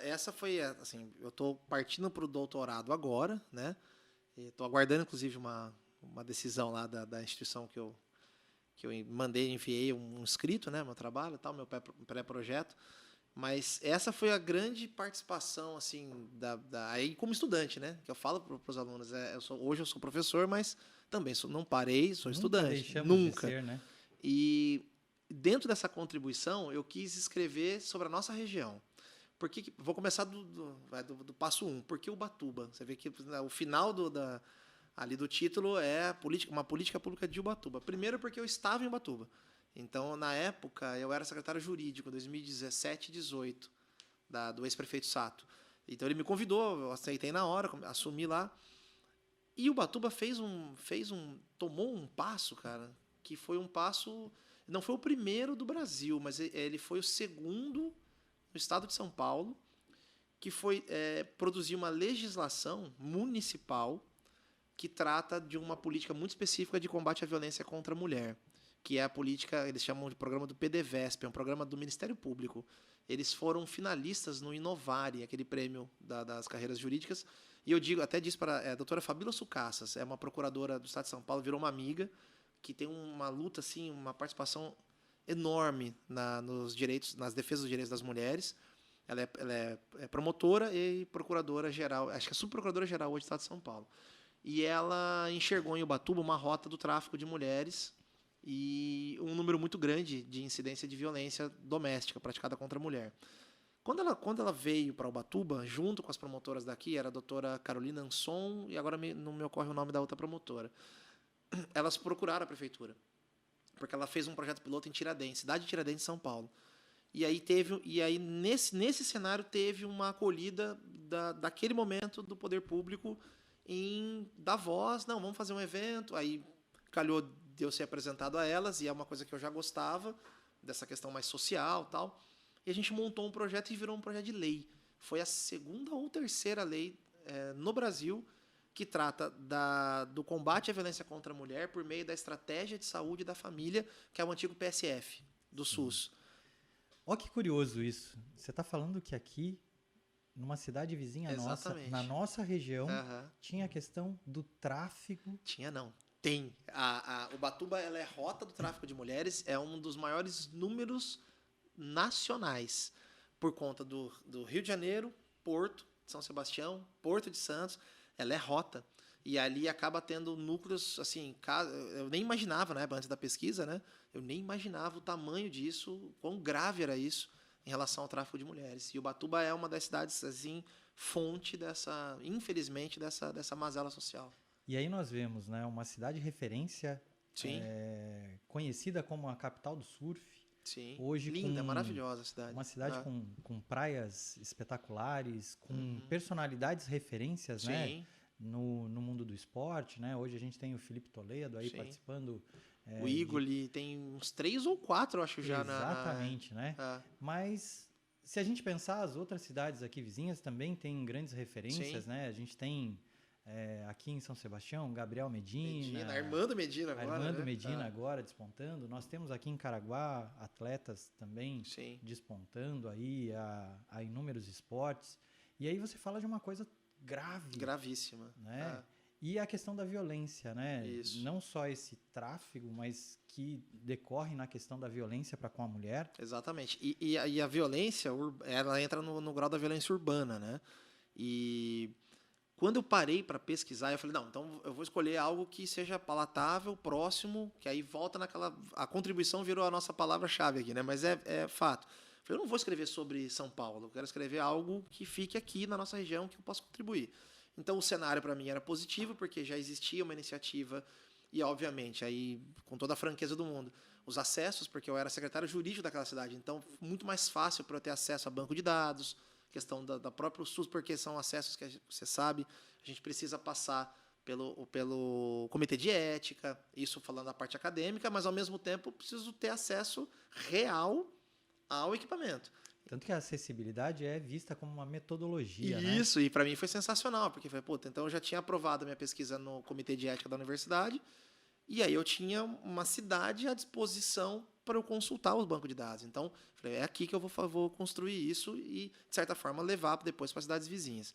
[SPEAKER 2] Essa foi, assim, eu estou partindo para o doutorado agora, né? Estou aguardando, inclusive, uma decisão lá da instituição que eu enviei um escrito, né? Meu trabalho, tal, meu pré-projeto. Mas essa foi a grande participação, assim, aí como estudante, né? Que eu falo para os alunos. Hoje eu sou professor, mas também não parei, sou estudante.
[SPEAKER 1] Deixamos de ser, né?
[SPEAKER 2] E dentro dessa contribuição, eu quis escrever sobre a nossa região. Vou começar do passo 1. Por que Ubatuba? Você vê que o final ali do título é uma política pública de Ubatuba. Primeiro porque eu estava em Ubatuba. Então, na época, eu era secretário jurídico, 2017 e 2018, do ex-prefeito Sato. Então, ele me convidou, eu aceitei na hora, assumi lá. E Ubatuba tomou um passo, cara, que foi um passo... Não foi o primeiro do Brasil, mas ele foi o segundo no estado de São Paulo, que foi produzir uma legislação municipal que trata de uma política muito específica de combate à violência contra a mulher, que é a política, eles chamam de programa do PDVESP, é um programa do Ministério Público. Eles foram finalistas no Inovare, aquele prêmio das carreiras jurídicas, e eu até disse para a doutora Fabíola Sucassas, é uma procuradora do Estado de São Paulo, virou uma amiga, que tem uma luta, assim, uma participação enorme nos direitos, nas defesas dos direitos das mulheres. Ela é promotora e procuradora-geral, acho que é subprocuradora-geral hoje do Estado de São Paulo. E ela enxergou em Ubatuba uma rota do tráfico de mulheres e um número muito grande de incidência de violência doméstica praticada contra a mulher. Quando ela veio para Ubatuba, junto com as promotoras daqui, era a doutora Carolina Anson, e agora não me ocorre o nome da outra promotora, elas procuraram a prefeitura, porque ela fez um projeto piloto em Tiradentes, cidade de Tiradentes, São Paulo. E aí nesse cenário teve uma acolhida daquele momento do poder público em dar voz, não, vamos fazer um evento, aí calhou de eu ser apresentado a elas, e é uma coisa que eu já gostava, dessa questão mais social e tal, e a gente montou um projeto e virou um projeto de lei. Foi a segunda ou terceira lei no Brasil que trata do combate à violência contra a mulher por meio da estratégia de saúde da família, que é o antigo PSF, do SUS.
[SPEAKER 1] Ó, que curioso isso. Você está falando que aqui, numa cidade vizinha nossa, na nossa região, tinha a questão do tráfico.
[SPEAKER 2] Tinha não. Tem. Ubatuba, ela é rota do tráfico de mulheres, é um dos maiores números nacionais, por conta do Rio de Janeiro, Porto, São Sebastião, Porto de Santos, ela é rota. E ali acaba tendo núcleos, assim, eu nem imaginava, né, antes da pesquisa, né? Eu nem imaginava o tamanho disso, quão grave era isso em relação ao tráfico de mulheres. E Ubatuba é uma das cidades, assim, fonte infelizmente, dessa mazela social.
[SPEAKER 1] E aí nós vemos, né, uma cidade referência, conhecida como a capital do surf.
[SPEAKER 2] Sim,
[SPEAKER 1] hoje
[SPEAKER 2] linda, maravilhosa a cidade.
[SPEAKER 1] Uma cidade com praias espetaculares, com personalidades referências, né, no mundo do esporte, né? Hoje a gente tem o Felipe Toledo aí participando.
[SPEAKER 2] O Igor tem uns 3 ou 4, eu acho, já.
[SPEAKER 1] Exatamente, né? Mas se a gente pensar, as outras cidades aqui vizinhas também têm grandes referências, né? A gente tem aqui em São Sebastião, Gabriel Medina.
[SPEAKER 2] Armando Medina agora.
[SPEAKER 1] Armando Medina agora despontando. Nós temos aqui em Caraguá atletas também despontando aí a inúmeros esportes. E aí você fala de uma coisa grave.
[SPEAKER 2] Gravíssima.
[SPEAKER 1] Né? E a questão da violência, né?
[SPEAKER 2] Isso.
[SPEAKER 1] Não só esse tráfego, mas que decorre na questão da violência para com a mulher.
[SPEAKER 2] Exatamente. E a violência, ela entra no grau da violência urbana, né? E quando eu parei para pesquisar, eu falei, não, então eu vou escolher algo que seja palatável, próximo, que aí volta naquela... A contribuição virou a nossa palavra-chave aqui, né? Mas é fato. falei, eu não vou escrever sobre São Paulo, eu quero escrever algo que fique aqui na nossa região, que eu possa contribuir. Então, o cenário para mim era positivo, porque já existia uma iniciativa e, obviamente, aí, com toda a franqueza do mundo, os acessos, porque eu era secretário jurídico daquela cidade, então, muito mais fácil para eu ter acesso a banco de dados, questão da própria SUS, porque são acessos que você sabe, a gente precisa passar pelo comitê de ética, isso falando da parte acadêmica, mas, ao mesmo tempo, preciso ter acesso real ao equipamento.
[SPEAKER 1] Tanto que a acessibilidade é vista como uma metodologia, né?
[SPEAKER 2] Isso, e para mim foi sensacional, porque foi, puta, então eu já tinha aprovado a minha pesquisa no comitê de ética da universidade, e aí eu tinha uma cidade à disposição para eu consultar os bancos de dados. Então, falei, é aqui que eu vou construir isso e, de certa forma, levar depois para as cidades vizinhas.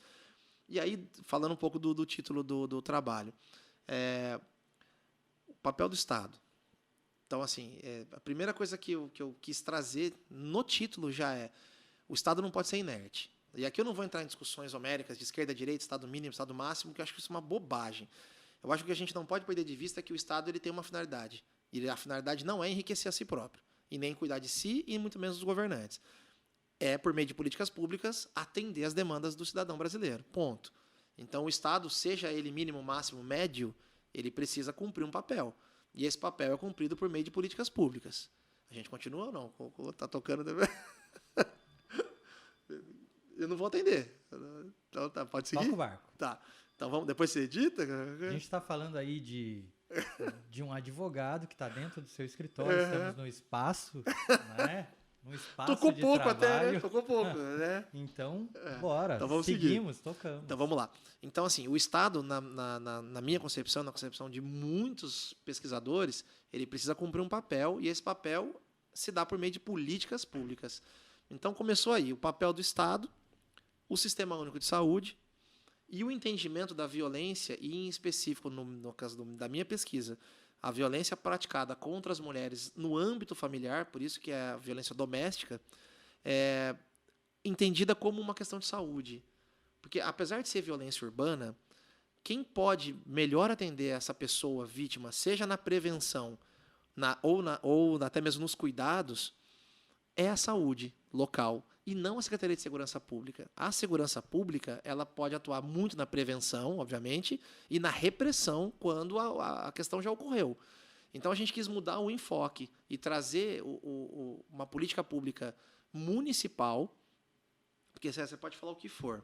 [SPEAKER 2] E aí, falando um pouco do título do trabalho, o papel do Estado. Então, assim, a primeira coisa que eu quis trazer no título já é: o Estado não pode ser inerte. E aqui eu não vou entrar em discussões homéricas de esquerda, direita, Estado mínimo, Estado máximo, porque eu acho que isso é uma bobagem. Eu acho que a gente não pode perder de vista que o Estado ele tem uma finalidade. E a finalidade não é enriquecer a si próprio, e nem cuidar de si, e muito menos dos governantes. É, por meio de políticas públicas, atender às demandas do cidadão brasileiro. Ponto. Então, o Estado, seja ele mínimo, máximo, médio, ele precisa cumprir um papel. E esse papel é cumprido por meio de políticas públicas. A gente continua ou não? Tá tocando... Eu não vou atender. Então, tá, pode seguir?
[SPEAKER 1] Toca o barco.
[SPEAKER 2] Tá. Então, vamos, depois você edita?
[SPEAKER 1] A gente está falando aí de um advogado que está dentro do seu escritório. Estamos no espaço, né? No espaço
[SPEAKER 2] Tocou
[SPEAKER 1] de
[SPEAKER 2] pouco
[SPEAKER 1] trabalho.
[SPEAKER 2] até, né? Tocou pouco, né?
[SPEAKER 1] Então, bora.
[SPEAKER 2] Então vamos
[SPEAKER 1] seguimos,
[SPEAKER 2] seguir.
[SPEAKER 1] tocamos.
[SPEAKER 2] Então vamos lá. Então, assim, o Estado, na minha concepção, na concepção de muitos pesquisadores, ele precisa cumprir um papel, e esse papel se dá por meio de políticas públicas. Então começou aí o papel do Estado, o Sistema Único de Saúde e o entendimento da violência, e em específico, no caso da minha pesquisa, a violência praticada contra as mulheres no âmbito familiar, por isso que é a violência doméstica, é entendida como uma questão de saúde. Porque, apesar de ser violência urbana, quem pode melhor atender essa pessoa vítima, seja na prevenção ou até mesmo nos cuidados, é a saúde local e não a Secretaria de Segurança Pública. A segurança pública ela pode atuar muito na prevenção, obviamente, e na repressão quando a questão já ocorreu. Então a gente quis mudar o enfoque e trazer uma política pública municipal, porque você pode falar o que for.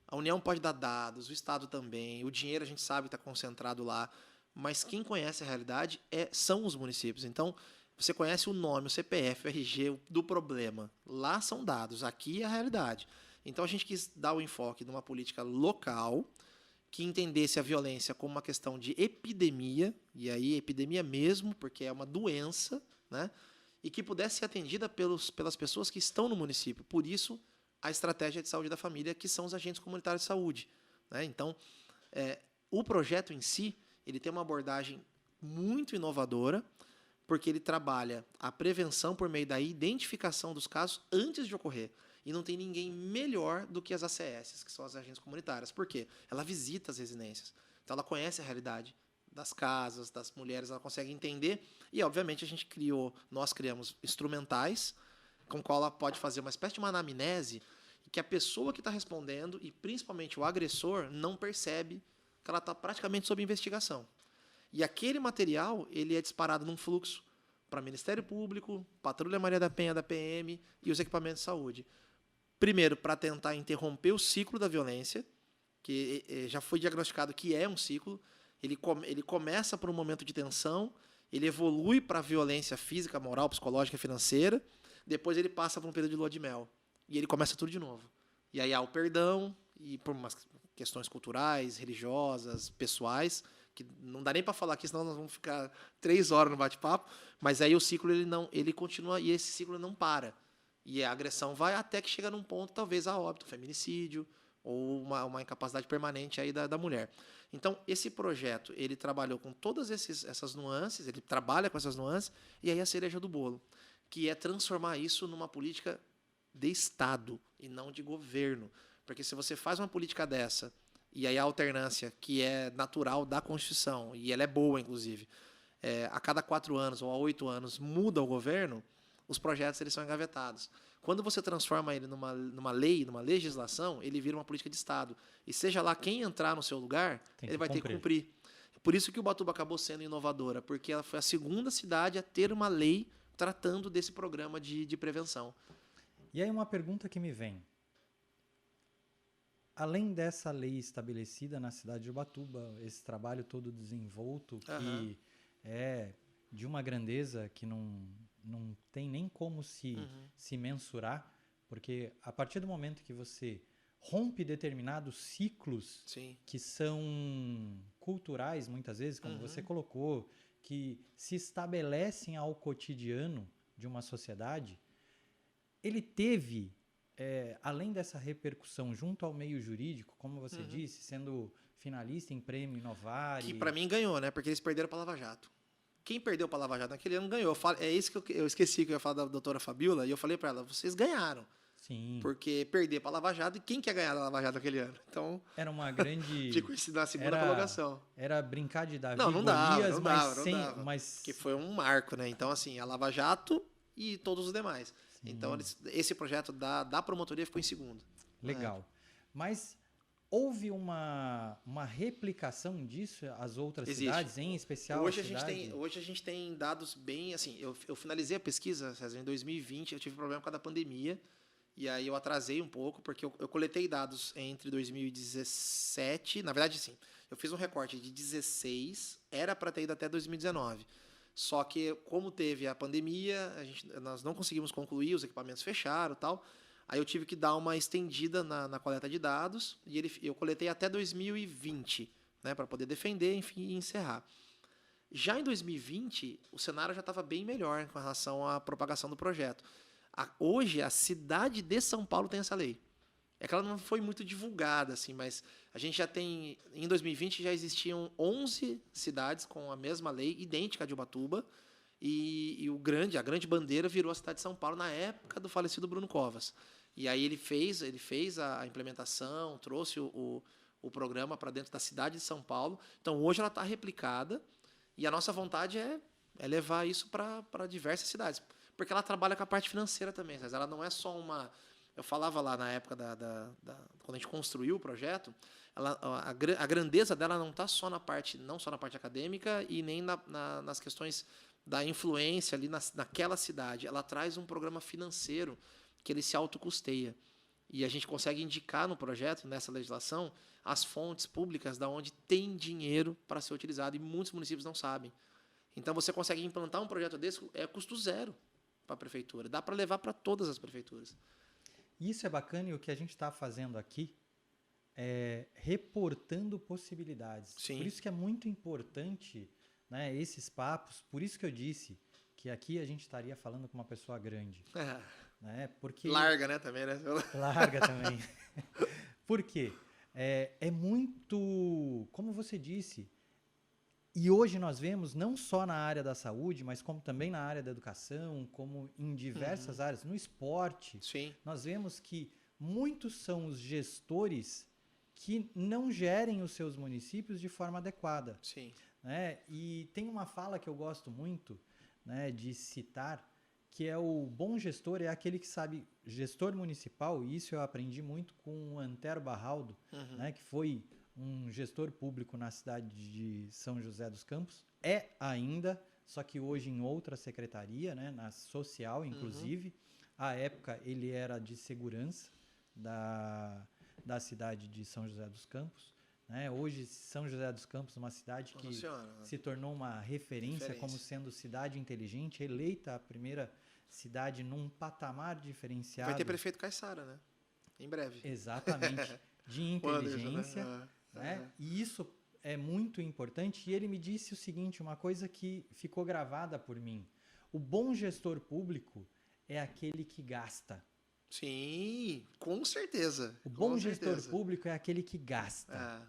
[SPEAKER 2] A União pode dar dados, o Estado também, o dinheiro a gente sabe que está concentrado lá, mas quem conhece a realidade são os municípios. Então, você conhece o nome, o CPF, o RG do problema. Lá são dados, aqui é a realidade. Então, a gente quis dar o enfoque numa política local que entendesse a violência como uma questão de epidemia, e aí epidemia mesmo, porque é uma doença, né? E que pudesse ser atendida pelas pessoas que estão no município. Por isso, a estratégia de saúde da família, que são os agentes comunitários de saúde, né? Então, o projeto em si, ele tem uma abordagem muito inovadora, porque ele trabalha a prevenção por meio da identificação dos casos antes de ocorrer. E não tem ninguém melhor do que as ACS, que são as agentes comunitárias. Por quê? Ela visita as residências. Então, ela conhece a realidade das casas, das mulheres, ela consegue entender. E, obviamente, nós criamos instrumentais com o qual ela pode fazer uma espécie de uma anamnese que a pessoa que está respondendo, e principalmente o agressor, não percebe que ela está praticamente sob investigação. E aquele material ele é disparado num fluxo para Ministério Público, Patrulha Maria da Penha da PM e os equipamentos de saúde. Primeiro, para tentar interromper o ciclo da violência, que já foi diagnosticado que é um ciclo. Ele começa por um momento de tensão, ele evolui para a violência física, moral, psicológica e financeira, depois ele passa por um período de lua de mel. E ele começa tudo de novo. E aí há o perdão, e por umas questões culturais, religiosas, pessoais, que não dá nem para falar aqui, senão nós vamos ficar 3 horas no bate-papo, mas aí o ciclo ele continua, e esse ciclo não para. E a agressão vai até que chega num ponto, talvez, a óbito, feminicídio, ou uma incapacidade permanente aí da mulher. Então, esse projeto, ele trabalhou com todas essas nuances, ele trabalha com essas nuances, e aí a cereja do bolo, que é transformar isso numa política de Estado e não de governo. Porque se você faz uma política dessa, e aí a alternância, que é natural da Constituição, e ela é boa, inclusive, a cada 4 anos ou a 8 anos muda o governo, os projetos eles são engavetados. Quando você transforma ele numa lei, numa legislação, ele vira uma política de Estado. E seja lá quem entrar no seu lugar, ele vai ter que cumprir. Por isso que Ubatuba acabou sendo inovadora, porque ela foi a segunda cidade a ter uma lei tratando desse programa de prevenção.
[SPEAKER 1] E aí uma pergunta que me vem. Além dessa lei estabelecida na cidade de Ubatuba, esse trabalho todo desenvolto, que é de uma grandeza que não tem nem como se mensurar, porque a partir do momento que você rompe determinados ciclos que são culturais, muitas vezes, como você colocou, que se estabelecem ao cotidiano de uma sociedade, ele teve... além dessa repercussão junto ao meio jurídico, como você disse, sendo finalista em prêmio Inovar...
[SPEAKER 2] Que para mim ganhou, né? Porque eles perderam para a Lava Jato. Quem perdeu para a Lava Jato naquele ano ganhou. É isso que eu esqueci que eu ia falar da doutora Fabiola, e eu falei para ela, vocês ganharam.
[SPEAKER 1] Sim.
[SPEAKER 2] Porque perder para a Lava Jato, e quem quer ganhar da Lava Jato naquele ano? Então...
[SPEAKER 1] Era uma grande...
[SPEAKER 2] Ficou na segunda colocação.
[SPEAKER 1] Era brincar de Davi
[SPEAKER 2] não dava.
[SPEAKER 1] Mas...
[SPEAKER 2] Que foi um marco, né? Então, assim, a Lava Jato e todos os demais. Sim. Então, esse projeto da promotoria ficou em segundo.
[SPEAKER 1] Legal. Mas houve uma replicação disso às outras cidades, em especial
[SPEAKER 2] hoje a gente tem dados bem... Assim, eu finalizei a pesquisa, César, em 2020, eu tive problema com a da pandemia, e aí eu atrasei um pouco, porque eu coletei dados entre 2017... Na verdade, sim, eu fiz um recorte de 16, era para ter ido até 2019. Só que, como teve a pandemia, nós não conseguimos concluir, os equipamentos fecharam e tal. Aí eu tive que dar uma estendida na coleta de dados e eu coletei até 2020, né, para poder defender, enfim, e encerrar. Já em 2020, o cenário já estava bem melhor com relação à propagação do projeto. Hoje, a cidade de São Paulo tem essa lei. É que ela não foi muito divulgada, assim, mas a gente já tem... Em 2020 já existiam 11 cidades com a mesma lei, idêntica à de Ubatuba, e a grande bandeira virou a cidade de São Paulo na época do falecido Bruno Covas. E aí ele fez a implementação, trouxe o programa para dentro da cidade de São Paulo. Então, hoje ela está replicada, e a nossa vontade é levar isso para diversas cidades. Porque ela trabalha com a parte financeira também, mas ela não é só uma... Eu falava lá na época quando a gente construiu o projeto, a grandeza dela não está não só na parte acadêmica e nem nas questões da influência ali naquela cidade. Ela traz um programa financeiro que ele se autocusteia. E a gente consegue indicar no projeto, nessa legislação, as fontes públicas da onde tem dinheiro para ser utilizado, e muitos municípios não sabem. Então você consegue implantar um projeto desse, custo zero para a prefeitura. Dá para levar para todas as prefeituras.
[SPEAKER 1] Isso é bacana, e o que a gente está fazendo aqui é reportando possibilidades.
[SPEAKER 2] Sim.
[SPEAKER 1] Por isso que é muito importante, né, esses papos. Por isso que eu disse que aqui a gente estaria falando com uma pessoa grande. Né, porque...
[SPEAKER 2] Larga, né, também, né?
[SPEAKER 1] Larga também. Por quê? É muito, como você disse, e hoje nós vemos, não só na área da saúde, mas como também na área da educação, como em diversas áreas, no esporte.
[SPEAKER 2] Sim.
[SPEAKER 1] Nós vemos que muitos são os gestores que não gerem os seus municípios de forma adequada.
[SPEAKER 2] Sim.
[SPEAKER 1] Né? E tem uma fala que eu gosto muito, né, de citar, que é o bom gestor é aquele que sabe, gestor municipal, e isso eu aprendi muito com o Antero Barraldo, né, que foi um gestor público na cidade de São José dos Campos, ainda, só que hoje em outra secretaria, né, na social, inclusive. À época, ele era de segurança da cidade de São José dos Campos. Né? Hoje, São José dos Campos é uma cidade que se tornou uma referência como sendo cidade inteligente, eleita a primeira cidade num patamar diferenciado.
[SPEAKER 2] Vai ter prefeito Caiçara, né? Em breve.
[SPEAKER 1] Exatamente. De inteligência. Né? E isso é muito importante. E ele me disse o seguinte, uma coisa que ficou gravada por mim. O bom gestor público é aquele que gasta.
[SPEAKER 2] Sim, com certeza.
[SPEAKER 1] O bom gestor público é aquele que gasta.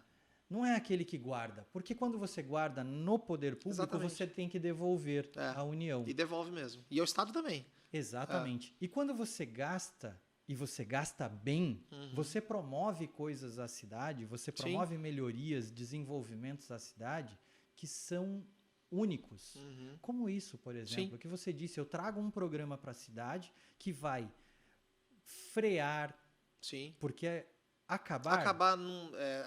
[SPEAKER 1] Não é aquele que guarda. Porque quando você guarda no poder público, você tem que devolver à União.
[SPEAKER 2] E devolve mesmo. E ao Estado também.
[SPEAKER 1] Exatamente. E quando você gasta, e você gasta bem, você promove coisas à cidade, você promove melhorias, desenvolvimentos à cidade que são únicos. Como isso, por exemplo, que você disse, eu trago um programa para a cidade que vai frear,
[SPEAKER 2] Sim.
[SPEAKER 1] porque acabar,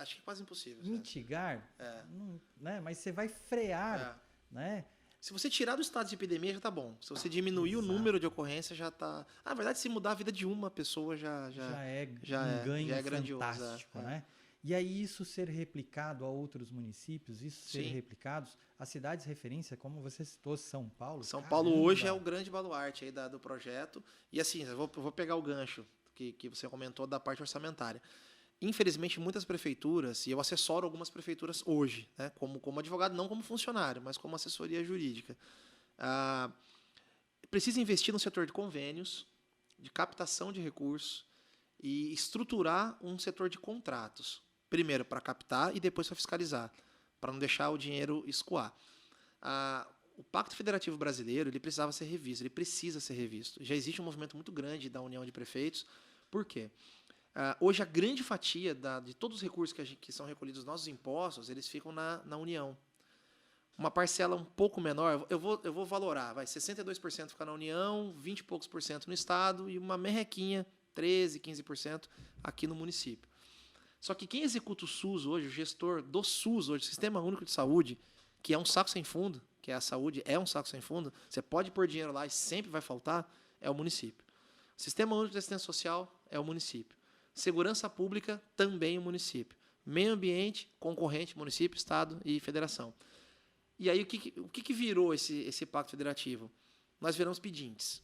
[SPEAKER 2] acho que é quase impossível.
[SPEAKER 1] mitigar,
[SPEAKER 2] É.
[SPEAKER 1] né? Mas você vai frear, né?
[SPEAKER 2] Se você tirar do estado de epidemia, já tá bom. Se você diminuir
[SPEAKER 1] Exato.
[SPEAKER 2] o número de ocorrências, já tá... Na verdade, se mudar a vida de uma pessoa,
[SPEAKER 1] Já é um ganho
[SPEAKER 2] grandioso.
[SPEAKER 1] fantástico, né? E aí isso ser replicado a outros municípios, isso ser
[SPEAKER 2] Sim.
[SPEAKER 1] replicados a cidades referência, como você citou, São Paulo.
[SPEAKER 2] São Paulo hoje é o grande baluarte aí do projeto. E assim, eu vou pegar o gancho que você comentou da parte orçamentária. Infelizmente, muitas prefeituras, e eu assessoro algumas prefeituras hoje, né, como advogado, não como funcionário, mas como assessoria jurídica, precisa investir no setor de convênios, de captação de recursos e estruturar um setor de contratos. Primeiro para captar e depois para fiscalizar, para não deixar o dinheiro escoar. O Pacto Federativo Brasileiro ele precisava ser revisto, ele precisa ser revisto. Já existe um movimento muito grande da União de Prefeitos. Por quê? Hoje, a grande fatia de todos os recursos que são recolhidos dos nossos impostos, eles ficam na União. Uma parcela um pouco menor, eu vou valorar, 62% fica na União, 20 e poucos por cento no Estado e uma merrequinha, 13%, 15% aqui no município. Só que quem executa o SUS hoje, o gestor do SUS hoje, Sistema Único de Saúde, que é um saco sem fundo, que a saúde é um saco sem fundo, você pode pôr dinheiro lá e sempre vai faltar, é o município. Sistema Único de Assistência Social é o município. Segurança Pública, também o município. Meio Ambiente, concorrente, município, Estado e Federação. E aí, o que virou esse pacto federativo? Nós viramos pedintes.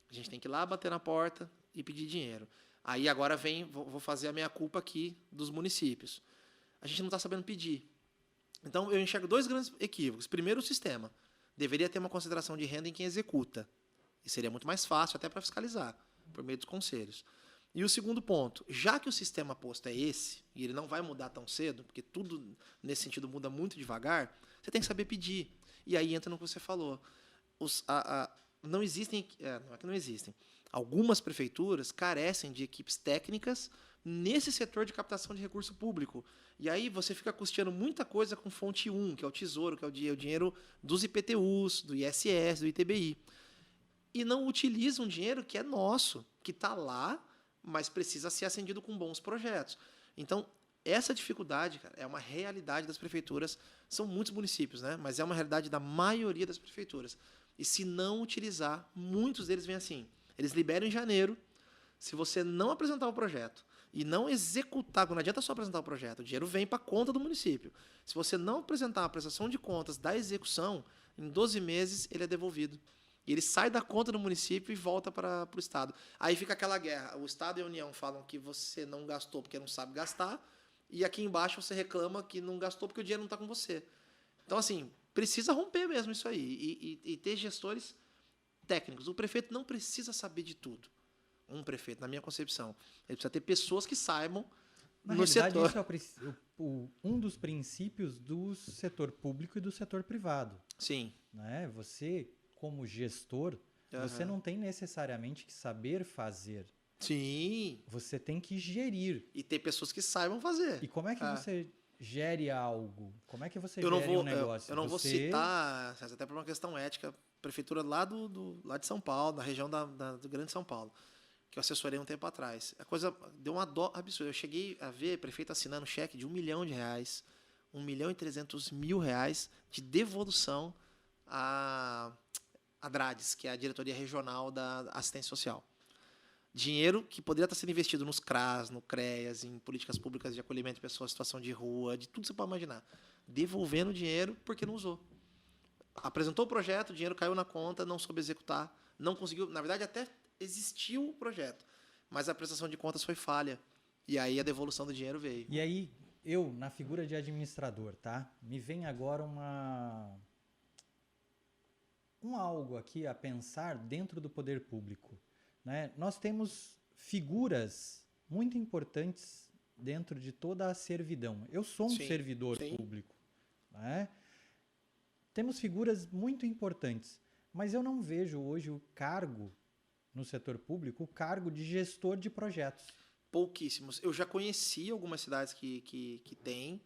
[SPEAKER 2] A gente tem que ir lá bater na porta e pedir dinheiro. Aí agora vou fazer a meia-culpa aqui dos municípios. A gente não está sabendo pedir. Então, eu enxergo dois grandes equívocos. Primeiro, o sistema. Deveria ter uma consideração de renda em quem executa. E seria muito mais fácil até para fiscalizar, por meio dos conselhos. E o segundo ponto, já que o sistema posto é esse, e ele não vai mudar tão cedo, porque tudo nesse sentido muda muito devagar, você tem que saber pedir. E aí entra no que você falou. Não existem, não é que não existem, algumas prefeituras carecem de equipes técnicas nesse setor de captação de recurso público. E aí você fica custeando muita coisa com fonte 1, que é o Tesouro, que é o dinheiro dos IPTUs, do ISS, do ITBI. E não utilizam dinheiro que é nosso, que está lá, mas precisa ser acendido com bons projetos. Então, essa dificuldade, cara, é uma realidade das prefeituras. São muitos municípios, né? Mas é uma realidade da maioria das prefeituras. E se não utilizar, muitos deles vêm assim. Eles liberam em janeiro. Se você não apresentar o projeto e não executar, não adianta só apresentar o projeto, o dinheiro vem para a conta do município. Se você não apresentar a prestação de contas da execução, em 12 meses ele é devolvido. E ele sai da conta do município e volta para o Estado. Aí fica aquela guerra. O Estado e a União falam que você não gastou porque não sabe gastar, e aqui embaixo você reclama que não gastou porque o dinheiro não está com você. Então, assim, precisa romper mesmo isso aí e ter gestores técnicos. O prefeito não precisa saber de tudo. Um prefeito, na minha concepção. Ele precisa ter pessoas que saibam no setor.
[SPEAKER 1] Isso é um dos princípios do setor público e do setor privado.
[SPEAKER 2] Sim.
[SPEAKER 1] Né? Você, como gestor, você não tem necessariamente que saber fazer.
[SPEAKER 2] Sim.
[SPEAKER 1] Você tem que gerir.
[SPEAKER 2] E ter pessoas que saibam fazer.
[SPEAKER 1] E como é que você gere algo? Como é que você gere um negócio?
[SPEAKER 2] Eu não vou citar, até por uma questão ética, prefeitura lá de São Paulo, da região do Grande São Paulo, que eu assessorei um tempo atrás. A coisa deu uma dó absurda. Eu cheguei a ver prefeito assinando cheque de R$1 milhão, R$1.300.000 de devolução a DRADES, que é a Diretoria Regional da Assistência Social. Dinheiro que poderia estar sendo investido nos CRAS, no CREAS, em políticas públicas de acolhimento de pessoas em situação de rua, de tudo que você pode imaginar. Devolvendo dinheiro porque não usou. Apresentou o projeto, o dinheiro caiu na conta, não soube executar, não conseguiu. Na verdade, até existiu o projeto, mas a prestação de contas foi falha. E aí a devolução do dinheiro veio.
[SPEAKER 1] E aí, eu, na figura de administrador, tá? Me vem agora algo aqui a pensar dentro do poder público. Né? Nós temos figuras muito importantes dentro de toda a servidão. Eu sou um servidor público. Né? Temos figuras muito importantes, mas eu não vejo hoje o cargo no setor público, o cargo de gestor de projetos.
[SPEAKER 2] Pouquíssimos. Eu já conheci algumas cidades que têm.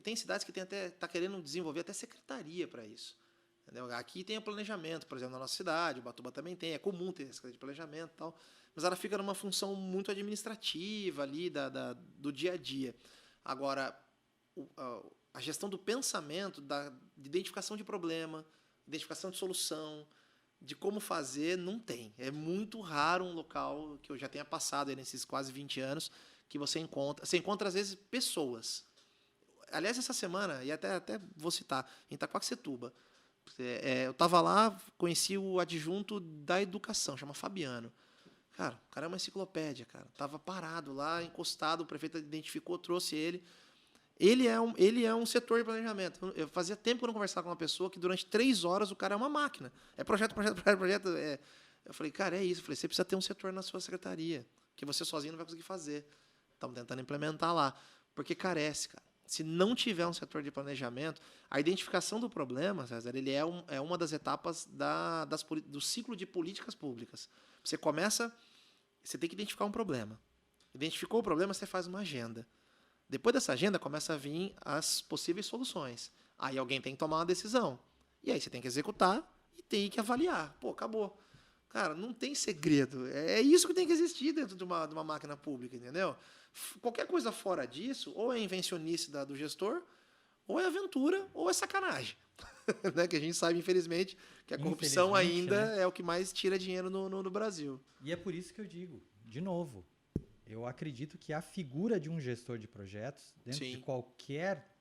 [SPEAKER 2] Tem cidades que está querendo desenvolver até secretaria para isso. Entendeu? Aqui tem o planejamento, por exemplo, na nossa cidade, o Ubatuba também tem, é comum ter essa coisa de planejamento e tal, mas ela fica numa função muito administrativa ali do dia a dia. Agora, a gestão do pensamento, de identificação de problema, identificação de solução, de como fazer, não tem. É muito raro um local que eu já tenha passado aí nesses quase 20 anos que você encontra. Você encontra, às vezes, pessoas. Aliás, essa semana, e até vou citar, em Itaquaquecetuba, eu estava lá, conheci o adjunto da educação, chama Fabiano. Cara, o cara é uma enciclopédia, cara. Tava parado lá, encostado, o prefeito identificou, trouxe ele. Ele é um setor de planejamento. Eu fazia tempo que eu não conversava com uma pessoa que durante 3 horas o cara é uma máquina. É projeto. Eu falei, cara, é isso. Eu falei, você precisa ter um setor na sua secretaria, que você sozinho não vai conseguir fazer. Estamos tentando implementar lá. Porque carece, cara. Se não tiver um setor de planejamento, a identificação do problema, César, ele é uma das etapas do ciclo de políticas públicas. Você tem que identificar um problema. Identificou o problema, você faz uma agenda. Depois dessa agenda, começa a vir as possíveis soluções. Aí alguém tem que tomar uma decisão. E aí você tem que executar e tem que avaliar. Pô, acabou. Cara, não tem segredo. É isso que tem que existir dentro de uma máquina pública, entendeu? Qualquer coisa fora disso, ou é invencionice do gestor, ou é aventura, ou é sacanagem. Né? Que a gente sabe, infelizmente, que a corrupção ainda, né, é o que mais tira dinheiro no Brasil.
[SPEAKER 1] E é por isso que eu digo, de novo, eu acredito que a figura de um gestor de projetos, dentro de qualquer...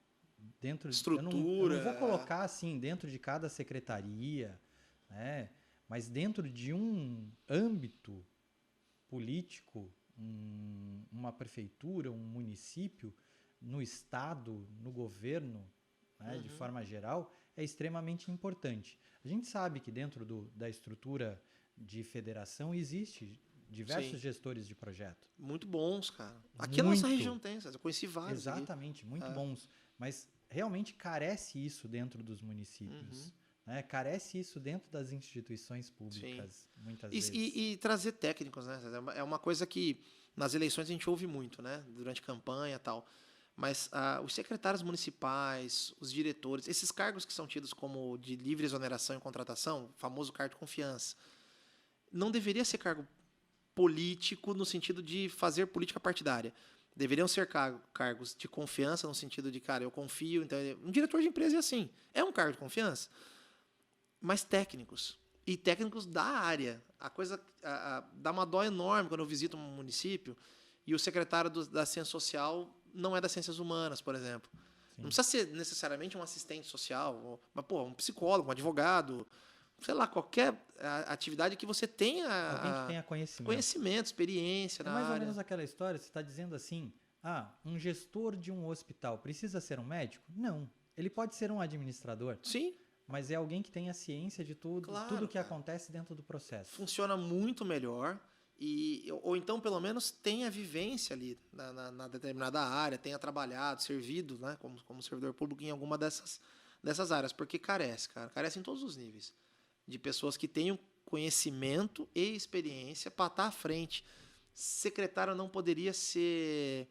[SPEAKER 2] estrutura.
[SPEAKER 1] Eu não vou colocar assim, dentro de cada secretaria, né? Mas dentro de um âmbito político, uma prefeitura, um município, no estado, no governo, né, de forma geral, é extremamente importante. A gente sabe que dentro da estrutura de federação existe diversos gestores de projeto.
[SPEAKER 2] Muito bons, cara. Aqui a nossa região tem, eu conheci vários.
[SPEAKER 1] Exatamente, muito bons. Mas realmente carece isso dentro dos municípios. Né? Carece isso dentro das instituições públicas, muitas vezes.
[SPEAKER 2] E trazer técnicos, né? É uma coisa que nas eleições a gente ouve muito, né? Durante campanha e tal. Mas os secretários municipais, os diretores, esses cargos que são tidos como de livre exoneração e contratação, famoso cargo de confiança, não deveria ser cargo político no sentido de fazer política partidária. Deveriam ser cargos de confiança no sentido de, cara, eu confio. Então, um diretor de empresa é assim. É um cargo de confiança, mas técnicos. E técnicos da área. A coisa dá uma dó enorme quando eu visito um município e o secretário da Ciência Social não é das Ciências Humanas, por exemplo. Sim. Não precisa ser necessariamente um assistente social, mas, um psicólogo, um advogado, sei lá, qualquer atividade que você tenha...
[SPEAKER 1] Alguém que tenha conhecimento.
[SPEAKER 2] Conhecimento, experiência na área.
[SPEAKER 1] É mais ou menos aquela história, você está dizendo assim, um gestor de um hospital precisa ser um médico? Não. Ele pode ser um administrador.
[SPEAKER 2] Sim.
[SPEAKER 1] Mas é alguém que tem a ciência de tudo,
[SPEAKER 2] claro,
[SPEAKER 1] tudo que acontece dentro do processo.
[SPEAKER 2] Funciona muito melhor. Ou então, pelo menos, tenha vivência ali na determinada área, tenha trabalhado, servido, né, como servidor público em alguma dessas áreas. Porque carece em todos os níveis. De pessoas que tenham conhecimento e experiência para estar à frente. Secretário não poderia ser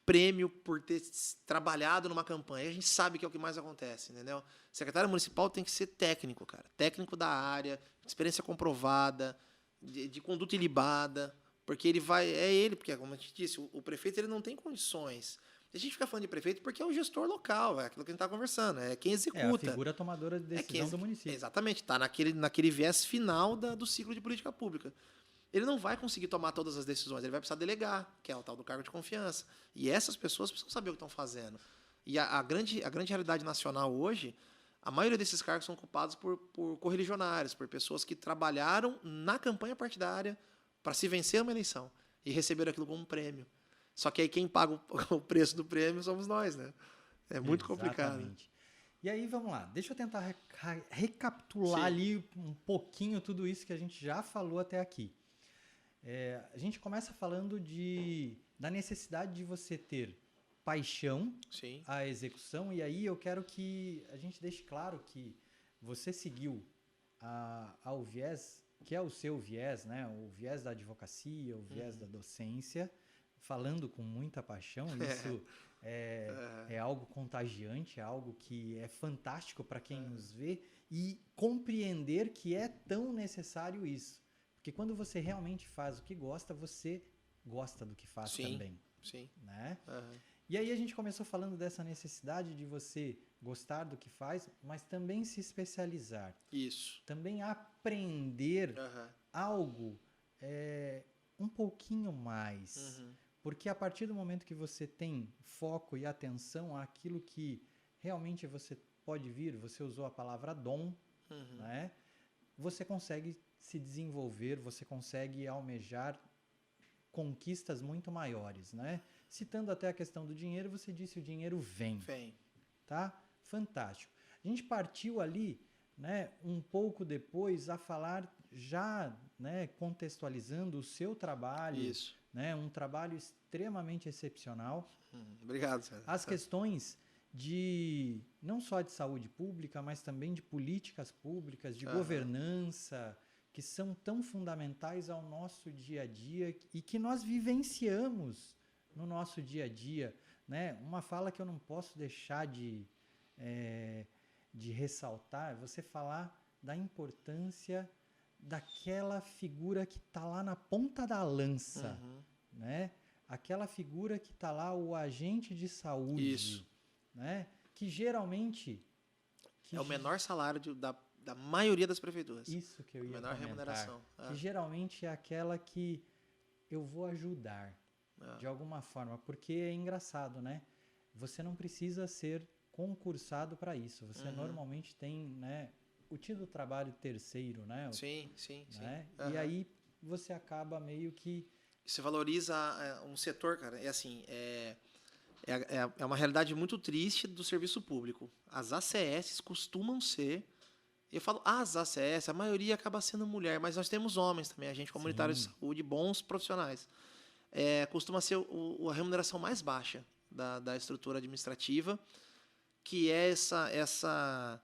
[SPEAKER 2] prêmio por ter trabalhado numa campanha. A gente sabe que é o que mais acontece, entendeu? Secretário municipal tem que ser técnico, cara. Técnico da área, experiência comprovada, de conduta ilibada, porque porque, como a gente disse, o prefeito ele não tem condições. A gente fica falando de prefeito porque é o gestor local, é aquilo que a gente está conversando, é quem executa.
[SPEAKER 1] É a figura tomadora de decisão do município.
[SPEAKER 2] Exatamente, está naquele viés final do ciclo de política pública. Ele não vai conseguir tomar todas as decisões, ele vai precisar delegar, que é o tal do cargo de confiança. E essas pessoas precisam saber o que estão fazendo. E a grande realidade nacional hoje, a maioria desses cargos são ocupados por correligionários, por pessoas que trabalharam na campanha partidária para se vencer uma eleição e receberam aquilo como um prêmio. Só que aí quem paga o preço do prêmio somos nós, né? É muito complicado.
[SPEAKER 1] E aí, vamos lá. Deixa eu tentar recapitular ali um pouquinho tudo isso que a gente já falou até aqui. A gente começa falando da necessidade de você ter paixão à execução, e aí eu quero que a gente deixe claro que você seguiu ao viés, que é o seu viés, né? O viés da advocacia, o viés da docência, falando com muita paixão. Isso é algo contagiante, é algo que é fantástico para quem nos vê, e compreender que é tão necessário isso. Porque quando você realmente faz o que gosta, você gosta do que faz também.
[SPEAKER 2] Sim.
[SPEAKER 1] Né? E aí a gente começou falando dessa necessidade de você gostar do que faz, mas também se especializar.
[SPEAKER 2] Isso.
[SPEAKER 1] Também aprender algo um pouquinho mais. Porque a partir do momento que você tem foco e atenção àquilo que realmente você pode vir, você usou a palavra dom, né? Você consegue se desenvolver, você consegue almejar conquistas muito maiores, né? Citando até a questão do dinheiro, você disse o dinheiro vem. Tá? Fantástico. A gente partiu ali, né, um pouco depois a falar já, né, contextualizando o seu trabalho.
[SPEAKER 2] Isso.
[SPEAKER 1] Né, um trabalho extremamente excepcional.
[SPEAKER 2] Obrigado, César.
[SPEAKER 1] As questões de não só de saúde pública, mas também de políticas públicas, de governança, que são tão fundamentais ao nosso dia a dia e que nós vivenciamos no nosso dia a dia, né? Uma fala que eu não posso deixar de ressaltar é você falar da importância daquela figura que está lá na ponta da lança, né? Aquela figura que está lá, o agente de saúde.
[SPEAKER 2] Isso.
[SPEAKER 1] Né? Que geralmente...
[SPEAKER 2] é o menor salário da maioria das prefeituras.
[SPEAKER 1] Isso que eu ia
[SPEAKER 2] menor
[SPEAKER 1] comentar.
[SPEAKER 2] Remuneração.
[SPEAKER 1] Que geralmente é aquela que eu vou ajudar de alguma forma. Porque é engraçado, né? Você não precisa ser concursado para isso. Você normalmente tem, né, o título do trabalho terceiro, né?
[SPEAKER 2] Sim.
[SPEAKER 1] Né? E aí você acaba meio que...
[SPEAKER 2] Você valoriza um setor, cara. É assim, é uma realidade muito triste do serviço público. As ACS costumam ser... Eu falo as ACS, a maioria acaba sendo mulher, mas nós temos homens também, agente comunitário de saúde, bons profissionais. Costuma ser a remuneração mais baixa da estrutura administrativa, que é essa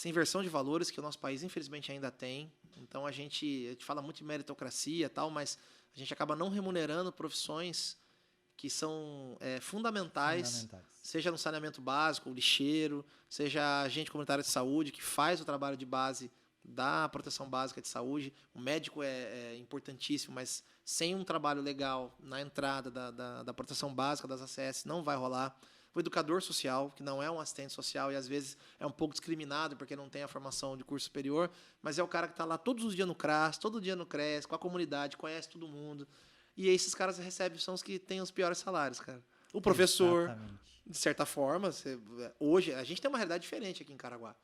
[SPEAKER 2] inversão de valores que o nosso país, infelizmente, ainda tem. Então, a gente fala muito de meritocracia e tal, mas a gente acaba não remunerando profissões que são fundamentais, seja no saneamento básico, o lixeiro, seja agente comunitário de saúde, que faz o trabalho de base da proteção básica de saúde. O médico é importantíssimo, mas sem um trabalho legal na entrada da proteção básica das ACS não vai rolar. O educador social, que não é um assistente social e às vezes é um pouco discriminado porque não tem a formação de curso superior, mas é o cara que está lá todos os dias no CRAS, todo dia no CRES, com a comunidade, conhece todo mundo. E esses caras recebem, são os que têm os piores salários, cara. O professor, de certa forma, hoje, a gente tem uma realidade diferente aqui em Caraguá.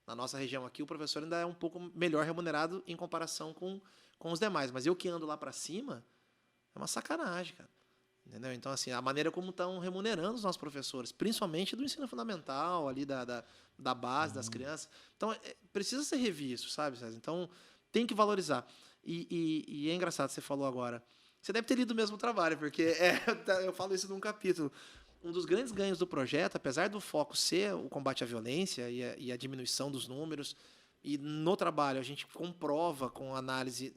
[SPEAKER 2] Na nossa região aqui, o professor ainda é um pouco melhor remunerado em comparação com os demais. Mas eu que ando lá para cima, é uma sacanagem, cara. Entendeu? Então, assim, a maneira como estão remunerando os nossos professores, principalmente do ensino fundamental, ali da base, das crianças. Então, precisa ser revisto, sabe, César? Então, tem que valorizar. E é engraçado, você falou agora. Você deve ter lido o mesmo trabalho, porque eu falo isso num capítulo. Um dos grandes ganhos do projeto, apesar do foco ser o combate à violência e a diminuição dos números, e no trabalho a gente comprova com análise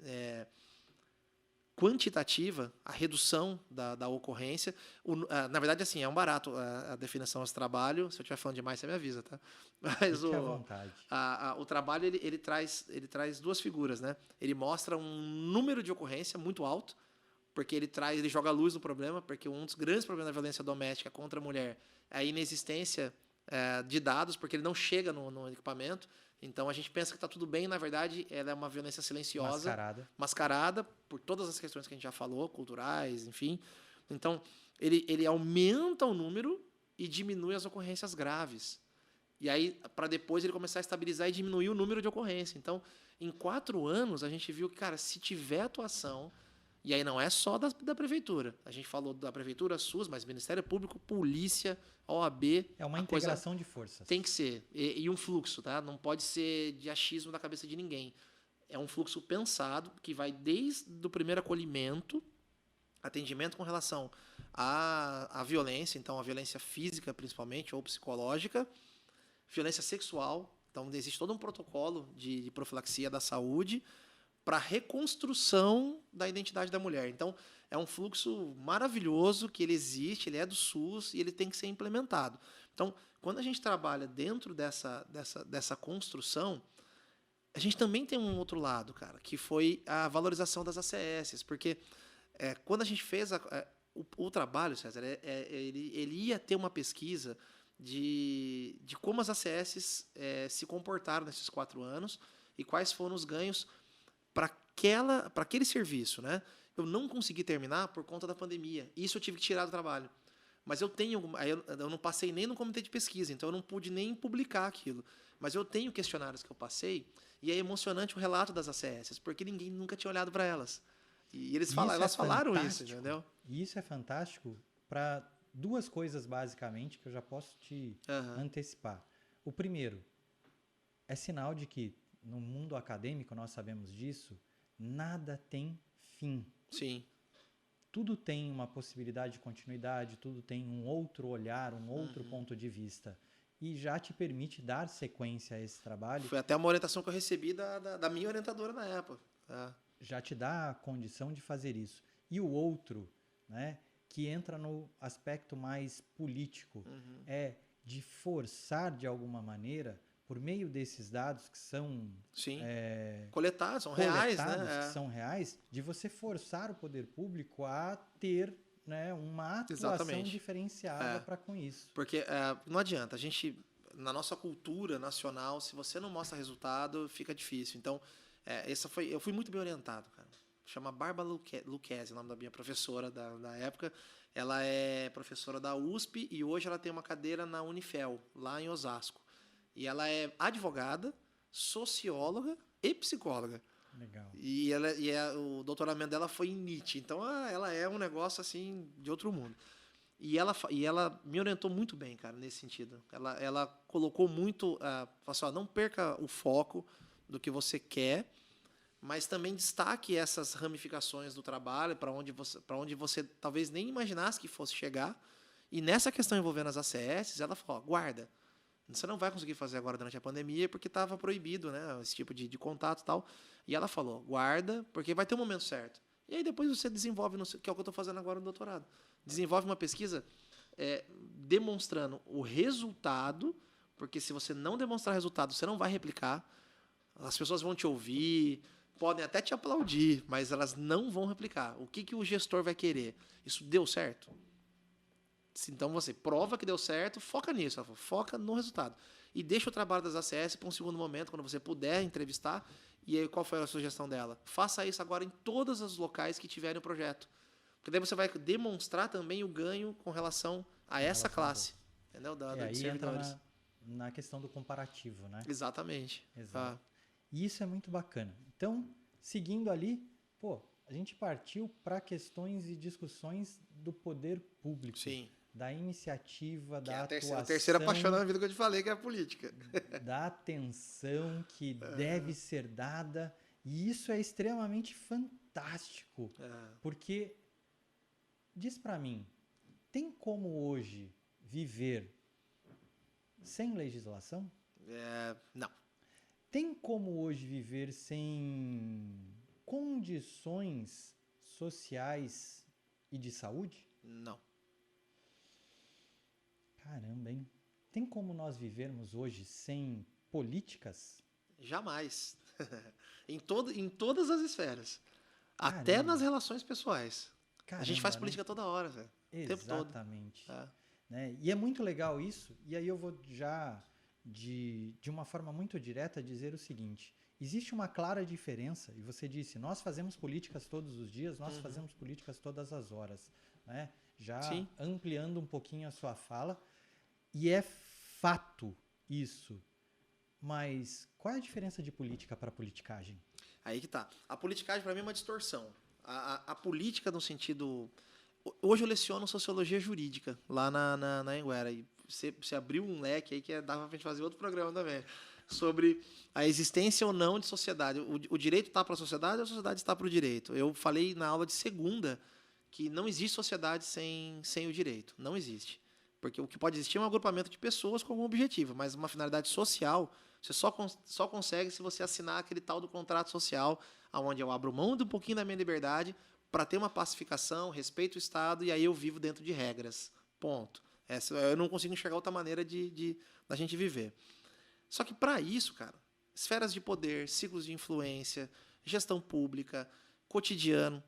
[SPEAKER 2] quantitativa a redução da ocorrência. Na verdade, assim, é um barato a definição desse trabalho. Se eu estiver falando demais, você me avisa, tá? Mas
[SPEAKER 1] fique à vontade.
[SPEAKER 2] O trabalho ele traz duas figuras, né? Ele mostra um número de ocorrência muito alto, porque ele joga luz no problema, porque um dos grandes problemas da violência doméstica contra a mulher é a inexistência de dados, porque ele não chega no equipamento. Então, a gente pensa que está tudo bem, na verdade, ela é uma violência silenciosa, mascarada por todas as questões que a gente já falou, culturais, enfim. Então, ele aumenta o número e diminui as ocorrências graves. E aí, para depois ele começar a estabilizar e diminuir o número de ocorrência. Então, em 4 anos, a gente viu que, cara, se tiver atuação... E aí não é só da prefeitura. A gente falou da prefeitura, SUS, mas Ministério Público, Polícia, OAB...
[SPEAKER 1] É uma integração de forças.
[SPEAKER 2] Tem que ser. E um fluxo, tá? Não pode ser de achismo da cabeça de ninguém. É um fluxo pensado que vai desde o primeiro acolhimento, atendimento com relação à violência, então a violência física principalmente, ou psicológica, violência sexual. Então existe todo um protocolo de profilaxia da saúde, para a reconstrução da identidade da mulher. Então, é um fluxo maravilhoso que ele existe, ele é do SUS e ele tem que ser implementado. Então, quando a gente trabalha dentro dessa construção, a gente também tem um outro lado, cara, que foi a valorização das ACS, porque quando a gente fez o trabalho, César, ele ia ter uma pesquisa de como as ACS se comportaram nesses 4 anos e quais foram os ganhos para aquele serviço, né? Eu não consegui terminar por conta da pandemia. Isso eu tive que tirar do trabalho. Mas eu não passei nem no comitê de pesquisa, então eu não pude nem publicar aquilo. Mas eu tenho questionários que eu passei e é emocionante o relato das ACS, porque ninguém nunca tinha olhado para elas. E elas falaram isso, entendeu?
[SPEAKER 1] E isso é fantástico para 2 coisas, basicamente, que eu já posso te antecipar. O primeiro, é sinal de que no mundo acadêmico, nós sabemos disso, nada tem fim.
[SPEAKER 2] Sim.
[SPEAKER 1] Tudo tem uma possibilidade de continuidade, tudo tem um outro olhar, um outro ponto de vista. E já te permite dar sequência a esse trabalho.
[SPEAKER 2] Foi até uma orientação que eu recebi da minha orientadora na época.
[SPEAKER 1] Já te dá a condição de fazer isso. E o outro, né, que entra no aspecto mais político, é de forçar, de alguma maneira, por meio desses dados que são
[SPEAKER 2] coletados, são reais, né?
[SPEAKER 1] Que são reais, de você forçar o poder público a ter, né, uma atuação
[SPEAKER 2] Exatamente.
[SPEAKER 1] Diferenciada para com isso.
[SPEAKER 2] Porque não adianta, a gente, na nossa cultura nacional, se você não mostra resultado, fica difícil. Então, eu fui muito bem orientado, cara. Chama Bárbara Lucchesi, o nome da minha professora da época. Ela é professora da USP e hoje ela tem uma cadeira na Unifel, lá em Osasco. E ela é advogada, socióloga e psicóloga.
[SPEAKER 1] Legal.
[SPEAKER 2] E o doutoramento dela foi em Nietzsche. Então, ela é um negócio assim de outro mundo. E ela me orientou muito bem, cara, nesse sentido. Ela colocou muito... falou assim, não perca o foco do que você quer, mas também destaque essas ramificações do trabalho para onde você talvez nem imaginasse que fosse chegar. E nessa questão envolvendo as ACS, ela falou, guarda. Você não vai conseguir fazer agora durante a pandemia porque estava proibido, né, esse tipo de contato e tal. E ela falou, guarda, porque vai ter um momento certo. E aí depois você desenvolve, que é o que eu estou fazendo agora no doutorado. Desenvolve uma pesquisa demonstrando o resultado, porque se você não demonstrar resultado, você não vai replicar. As pessoas vão te ouvir, podem até te aplaudir, mas elas não vão replicar. O que o gestor vai querer? Isso deu certo? Então você prova que deu certo, foca nisso, foca no resultado. E deixa o trabalho das ACS para um segundo momento, quando você puder entrevistar. E aí, qual foi a sugestão dela? Faça isso agora em todos os locais que tiverem o projeto. Porque daí você vai demonstrar também o ganho com relação a essa classe. Entendeu?
[SPEAKER 1] Aí entra na questão do comparativo, né?
[SPEAKER 2] Exatamente.
[SPEAKER 1] Exato. E isso é muito bacana. Então, seguindo ali, a gente partiu para questões e discussões do poder público.
[SPEAKER 2] Sim.
[SPEAKER 1] Da iniciativa, da atuação.
[SPEAKER 2] A terceira paixão da vida que eu te falei, que é a política.
[SPEAKER 1] Da atenção que deve ser dada. E isso é extremamente fantástico. Porque, diz para mim, tem como hoje viver sem legislação?
[SPEAKER 2] Não.
[SPEAKER 1] Tem como hoje viver sem condições sociais e de saúde?
[SPEAKER 2] Não.
[SPEAKER 1] Caramba, hein? Tem como nós vivermos hoje sem políticas?
[SPEAKER 2] Jamais. em todas as esferas.
[SPEAKER 1] Caramba.
[SPEAKER 2] Até nas relações pessoais.
[SPEAKER 1] Caramba,
[SPEAKER 2] a gente faz política toda hora, velho.
[SPEAKER 1] Exatamente. Né? E é muito legal isso. E aí eu vou já, de uma forma muito direta, dizer o seguinte. Existe uma clara diferença, e você disse, nós fazemos políticas todos os dias, nós fazemos políticas todas as horas. Né? Já
[SPEAKER 2] Sim.
[SPEAKER 1] ampliando um pouquinho a sua fala. E é fato isso. Mas qual é a diferença de política para politicagem?
[SPEAKER 2] Aí que tá. A politicagem, para mim, é uma distorção. A política, no sentido... Hoje eu leciono sociologia jurídica, lá na Anhanguera. E você abriu um leque aí que dava pra gente fazer outro programa também. Sobre a existência ou não de sociedade. O direito está para a sociedade ou a sociedade está para o direito? Eu falei na aula de segunda que não existe sociedade sem o direito. Não existe. Porque o que pode existir é um agrupamento de pessoas com algum objetivo, mas uma finalidade social, você só consegue se você assinar aquele tal do contrato social, onde eu abro mão de um pouquinho da minha liberdade para ter uma pacificação, respeito ao Estado, e aí eu vivo dentro de regras. Ponto. Eu não consigo enxergar outra maneira da gente viver. Só que para isso, cara, esferas de poder, ciclos de influência, gestão pública, cotidiano,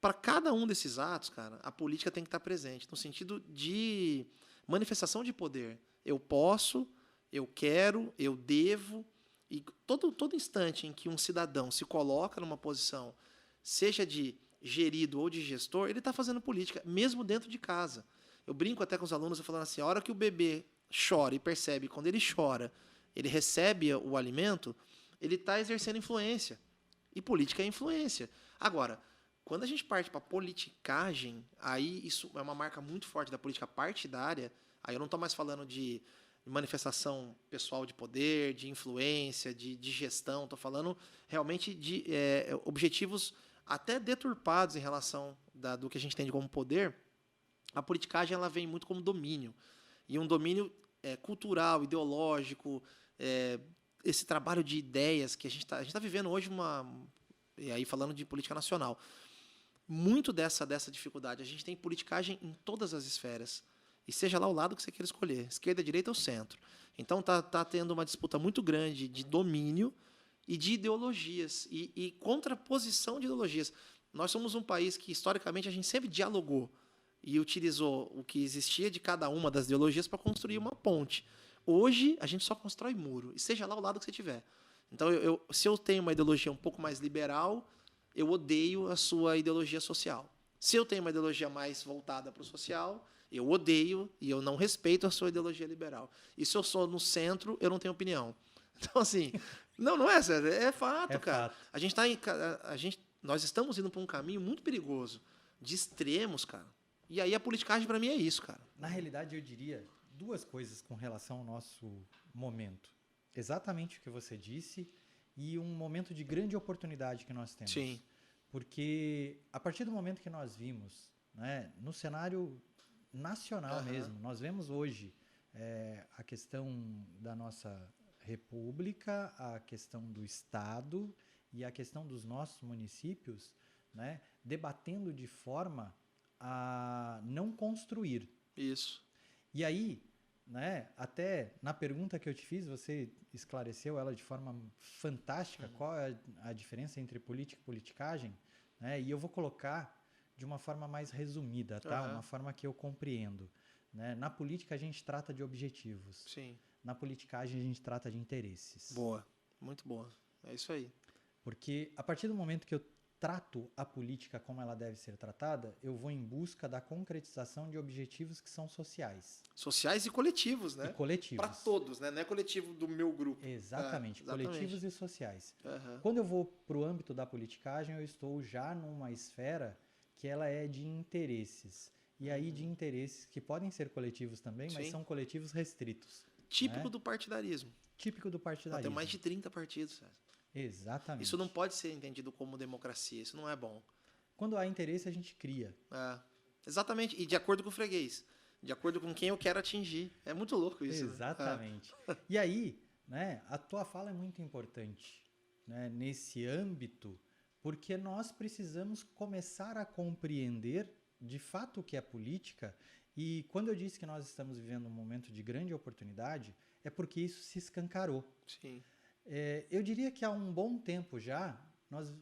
[SPEAKER 2] para cada um desses atos, cara, a política tem que estar presente, no sentido de manifestação de poder. Eu posso, eu quero, eu devo, e todo instante em que um cidadão se coloca numa posição, seja de gerido ou de gestor, ele está fazendo política, mesmo dentro de casa. Eu brinco até com os alunos, falando assim, a hora que o bebê chora e percebe, quando ele chora, ele recebe o alimento, ele está exercendo influência. E política é influência. Agora, quando a gente parte para politicagem, aí isso é uma marca muito forte da política partidária. Aí eu não estou mais falando de manifestação pessoal de poder, de influência, de gestão. Estou falando realmente de objetivos até deturpados em relação do que a gente entende como poder. A politicagem ela vem muito como domínio. E um domínio cultural, ideológico, esse trabalho de ideias que a gente tá vivendo hoje e aí falando de política nacional, muito dessa dificuldade. A gente tem politicagem em todas as esferas, e seja lá o lado que você queira escolher, esquerda, direita ou centro. Então tá tendo uma disputa muito grande de domínio e de ideologias, e contraposição de ideologias. Nós somos um país que, historicamente, a gente sempre dialogou e utilizou o que existia de cada uma das ideologias para construir uma ponte. Hoje, a gente só constrói muro, e seja lá o lado que você tiver. Então, se eu tenho uma ideologia um pouco mais liberal, eu odeio a sua ideologia social. Se eu tenho uma ideologia mais voltada para o social, eu odeio e eu não respeito a sua ideologia liberal. E se eu sou no centro, eu não tenho opinião. Então, assim, não é, César, é fato, cara. Fato. Nós estamos indo para um caminho muito perigoso, de extremos, cara. E aí a politicagem, para mim, é isso, cara.
[SPEAKER 1] Na realidade, eu diria duas coisas com relação ao nosso momento. Exatamente o que você disse, e um momento de grande oportunidade que nós temos.
[SPEAKER 2] Sim.
[SPEAKER 1] Porque a partir do momento que nós vimos, né, no cenário nacional mesmo, nós vemos hoje a questão da nossa república, a questão do Estado e a questão dos nossos municípios, né, debatendo de forma a não construir.
[SPEAKER 2] Isso.
[SPEAKER 1] E aí, né, até na pergunta que eu te fiz, você esclareceu ela de forma fantástica, qual é a diferença entre política e politicagem, né? E eu vou colocar de uma forma mais resumida, tá? Uma forma que eu compreendo, né? Na política a gente trata de objetivos.
[SPEAKER 2] Sim.
[SPEAKER 1] Na politicagem a gente trata de interesses.
[SPEAKER 2] Boa, muito boa. É isso aí.
[SPEAKER 1] Porque a partir do momento que eu trato a política como ela deve ser tratada, eu vou em busca da concretização de objetivos que são sociais.
[SPEAKER 2] Sociais e coletivos, né?
[SPEAKER 1] E coletivos.
[SPEAKER 2] Para todos, né? Não é coletivo do meu grupo.
[SPEAKER 1] Exatamente, coletivos e sociais.
[SPEAKER 2] Uhum.
[SPEAKER 1] Quando eu vou para o âmbito da politicagem, eu estou já numa esfera que ela é de interesses. E aí de interesses que podem ser coletivos também, mas são coletivos restritos.
[SPEAKER 2] Típico do partidarismo.
[SPEAKER 1] Típico do partidarismo.
[SPEAKER 2] Tem mais de 30 partidos, César.
[SPEAKER 1] Exatamente.
[SPEAKER 2] Isso não pode ser entendido como democracia, isso não é bom.
[SPEAKER 1] Quando há interesse, a gente cria.
[SPEAKER 2] Exatamente, e de acordo com o freguês, de acordo com quem eu quero atingir. É muito louco isso.
[SPEAKER 1] Exatamente. Né? E aí, né, a tua fala é muito importante, né, nesse âmbito, porque nós precisamos começar a compreender de fato o que é política. E quando eu disse que nós estamos vivendo um momento de grande oportunidade, é porque isso se escancarou.
[SPEAKER 2] Sim.
[SPEAKER 1] Eu diria que há um bom tempo já, nós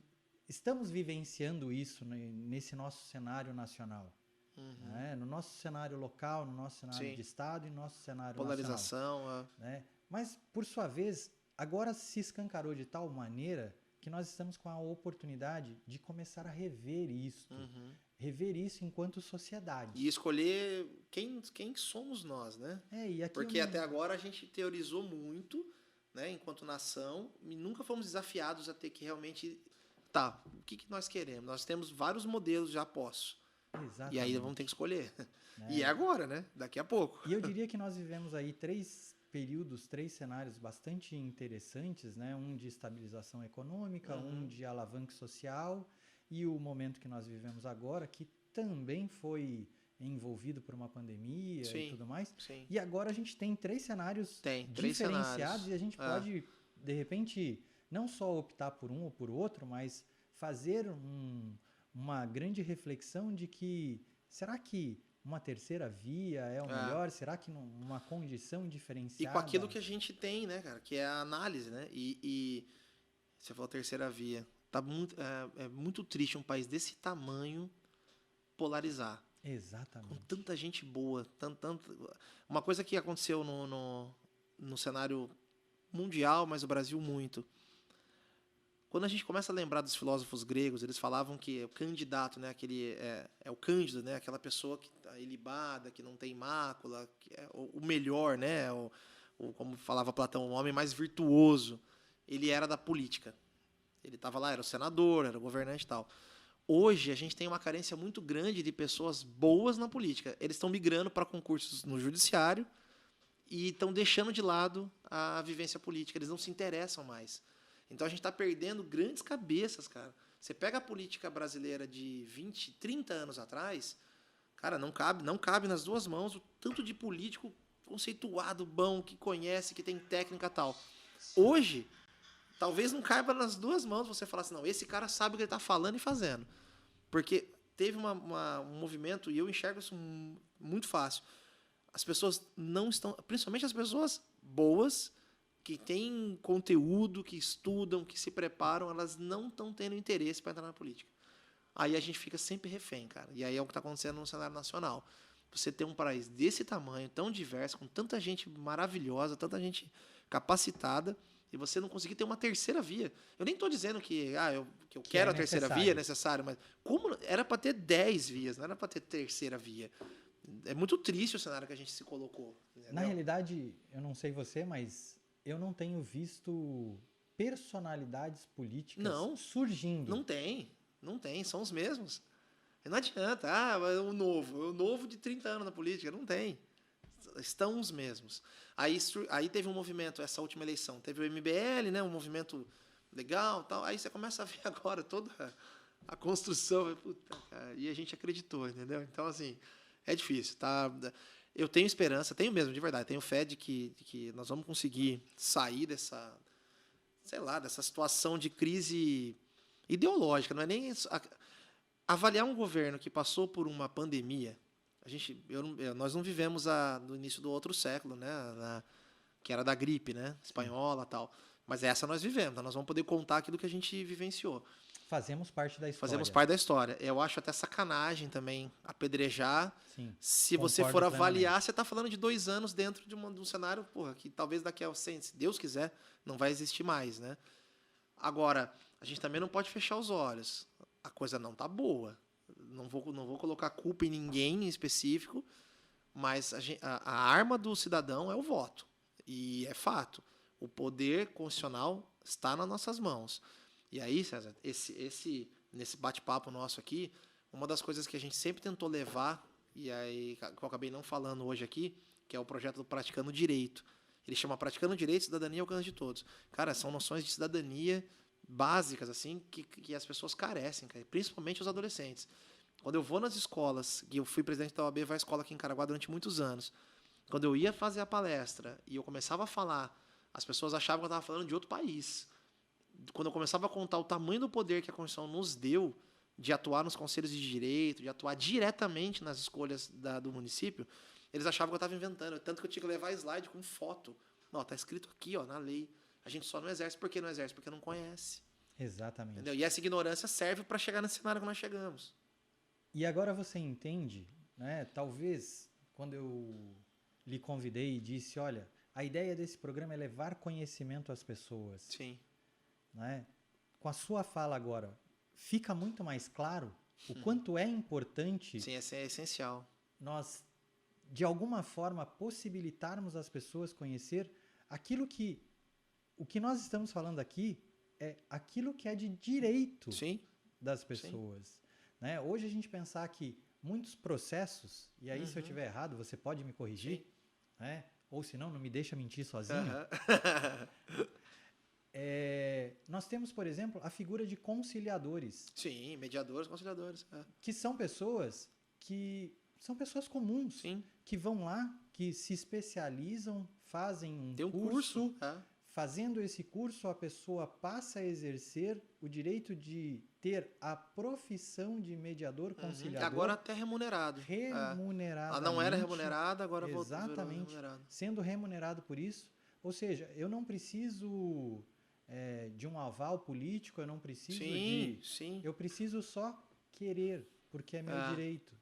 [SPEAKER 1] estamos vivenciando isso nesse nosso cenário nacional. Né? No nosso cenário local, no nosso cenário de Estado e no nosso cenário
[SPEAKER 2] polarização,
[SPEAKER 1] nacional. Né? Mas, por sua vez, agora se escancarou de tal maneira que nós estamos com a oportunidade de começar a rever isso. Rever isso enquanto sociedade.
[SPEAKER 2] E escolher quem somos nós, né? Porque até agora a gente teorizou muito, né, enquanto nação, e nunca fomos desafiados a ter que realmente... o que nós queremos? Nós temos vários modelos já postos.
[SPEAKER 1] Exatamente.
[SPEAKER 2] E aí vamos ter que escolher. E é agora, né? Daqui a pouco.
[SPEAKER 1] E eu diria que nós vivemos aí 3 cenários bastante interessantes, né? Um de estabilização econômica, um de alavanque social, e o momento que nós vivemos agora, que também foi envolvido por uma pandemia
[SPEAKER 2] Sim,
[SPEAKER 1] e tudo mais.
[SPEAKER 2] sim.
[SPEAKER 1] E agora a gente tem 3 cenários
[SPEAKER 2] Tem 3
[SPEAKER 1] diferenciados
[SPEAKER 2] cenários.
[SPEAKER 1] e a gente pode, de repente, não só optar por um ou por outro, mas fazer uma grande reflexão de que será que uma terceira via é o melhor? Será que uma condição diferenciada?
[SPEAKER 2] E com aquilo que a gente tem, né, cara, que é a análise, né? E você falou terceira via. Tá muito, é muito triste um país desse tamanho polarizar.
[SPEAKER 1] Exatamente.
[SPEAKER 2] Com tanta gente boa. Uma coisa que aconteceu no cenário mundial, mas o Brasil muito. Quando a gente começa a lembrar dos filósofos gregos, eles falavam que o candidato, né, aquele é o cândido, né, aquela pessoa que está ilibada, que não tem mácula, que é o melhor, né, como falava Platão, o homem mais virtuoso. Ele era da política. Ele estava lá, era o senador, era o governante e tal. Hoje a gente tem uma carência muito grande de pessoas boas na política. Eles estão migrando para concursos no judiciário e estão deixando de lado a vivência política. Eles não se interessam mais. Então a gente está perdendo grandes cabeças, cara. Você pega a política brasileira de 20, 30 anos atrás, cara, não cabe nas duas mãos o tanto de político conceituado, bom, que conhece, que tem técnica e tal. Hoje, talvez não caiba nas duas mãos você falar assim, não, esse cara sabe o que ele está falando e fazendo. Porque teve um movimento, e eu enxergo isso muito fácil. As pessoas não estão, principalmente as pessoas boas, que têm conteúdo, que estudam, que se preparam, elas não estão tendo interesse para entrar na política. Aí a gente fica sempre refém, cara. E aí é o que está acontecendo no cenário nacional. Você tem um país desse tamanho, tão diverso, com tanta gente maravilhosa, tanta gente capacitada, e você não conseguir ter uma terceira via. Eu nem estou dizendo que eu quero a terceira via, é necessário, mas como era para ter 10 vias, não era para ter terceira via. É muito triste o cenário que a gente se colocou. Entendeu?
[SPEAKER 1] Na realidade, eu não sei você, mas eu não tenho visto personalidades políticas surgindo.
[SPEAKER 2] Não tem, são os mesmos. Não adianta, o novo de 30 anos na política, não tem. Estão os mesmos. Aí teve um movimento, essa última eleição, teve o MBL, né, um movimento legal, tal. Aí você começa a ver agora toda a construção, puta, cara, e a gente acreditou, entendeu? Então, assim, é difícil, tá? Eu tenho esperança, tenho mesmo, de verdade, tenho fé de que nós vamos conseguir sair dessa situação de crise ideológica. Não é nem isso. Avaliar um governo que passou por uma pandemia, nós não vivemos no início do outro século, né, que era da gripe, né, espanhola, tal. Mas essa nós vivemos, então nós vamos poder contar aquilo que a gente vivenciou.
[SPEAKER 1] Fazemos parte da história.
[SPEAKER 2] Fazemos parte da história. Eu acho até sacanagem também apedrejar.
[SPEAKER 1] Sim,
[SPEAKER 2] se você for avaliar, você está falando de 2 anos dentro de um cenário, que talvez daqui a 100, se Deus quiser, não vai existir mais, né? Agora, a gente também não pode fechar os olhos. A coisa não tá boa. Não vou colocar culpa em ninguém em específico, mas a arma do cidadão é o voto. E é fato. O poder constitucional está nas nossas mãos. E aí, César, nesse bate-papo nosso aqui, uma das coisas que a gente sempre tentou levar, e aí que eu acabei não falando hoje aqui, que é o projeto do Praticando Direito. Ele chama Praticando Direito, Cidadania ao Alcance de Todos. Cara, são noções de cidadania básicas, assim, que as pessoas carecem, cara, principalmente os adolescentes. Quando eu vou nas escolas, e eu fui presidente da OAB, vai à escola aqui em Caraguá durante muitos anos, quando eu ia fazer a palestra e eu começava a falar, as pessoas achavam que eu estava falando de outro país. Quando eu começava a contar o tamanho do poder que a Constituição nos deu de atuar nos conselhos de direito, de atuar diretamente nas escolhas do município, eles achavam que eu estava inventando. Tanto que eu tinha que levar slide com foto. Não, está escrito aqui, ó, na lei. A gente só não exerce. Por que não exerce? Porque não conhece.
[SPEAKER 1] Exatamente.
[SPEAKER 2] Entendeu? E essa ignorância serve para chegar nesse cenário que nós chegamos.
[SPEAKER 1] E agora você entende, né? Talvez, quando eu lhe convidei e disse, olha, a ideia desse programa é levar conhecimento às pessoas.
[SPEAKER 2] Sim.
[SPEAKER 1] Né? Com a sua fala agora, fica muito mais claro o quanto é importante.
[SPEAKER 2] Sim, é essencial.
[SPEAKER 1] Nós, de alguma forma, possibilitarmos às pessoas conhecer o que nós estamos falando aqui é aquilo que é de direito das pessoas. Né? Hoje a gente pensar que muitos processos, e aí se eu estiver errado, você pode me corrigir, né? Ou se não me deixa mentir sozinho. Nós temos, por exemplo, a figura de conciliadores.
[SPEAKER 2] Sim, mediadores, conciliadores.
[SPEAKER 1] Que são pessoas que são pessoas comuns
[SPEAKER 2] Sim.
[SPEAKER 1] que vão lá, que se especializam, fazem um
[SPEAKER 2] Tem um
[SPEAKER 1] curso.
[SPEAKER 2] curso.
[SPEAKER 1] Fazendo esse curso, a pessoa passa a exercer o direito de ter a profissão de mediador
[SPEAKER 2] E
[SPEAKER 1] conciliador.
[SPEAKER 2] agora até remunerado.
[SPEAKER 1] Remuneradamente.
[SPEAKER 2] Ela não era remunerada, agora virou
[SPEAKER 1] Exatamente.
[SPEAKER 2] remunerado.
[SPEAKER 1] Sendo remunerado por isso. Ou seja, eu não preciso de um aval político, eu não preciso
[SPEAKER 2] Sim.
[SPEAKER 1] Eu preciso só querer, porque é meu direito.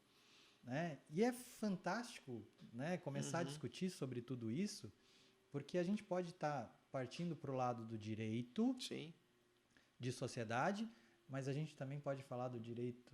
[SPEAKER 1] Né? E é fantástico, né, começar a discutir sobre tudo isso, porque a gente pode estar partindo para o lado do direito de sociedade, mas a gente também pode falar do direito...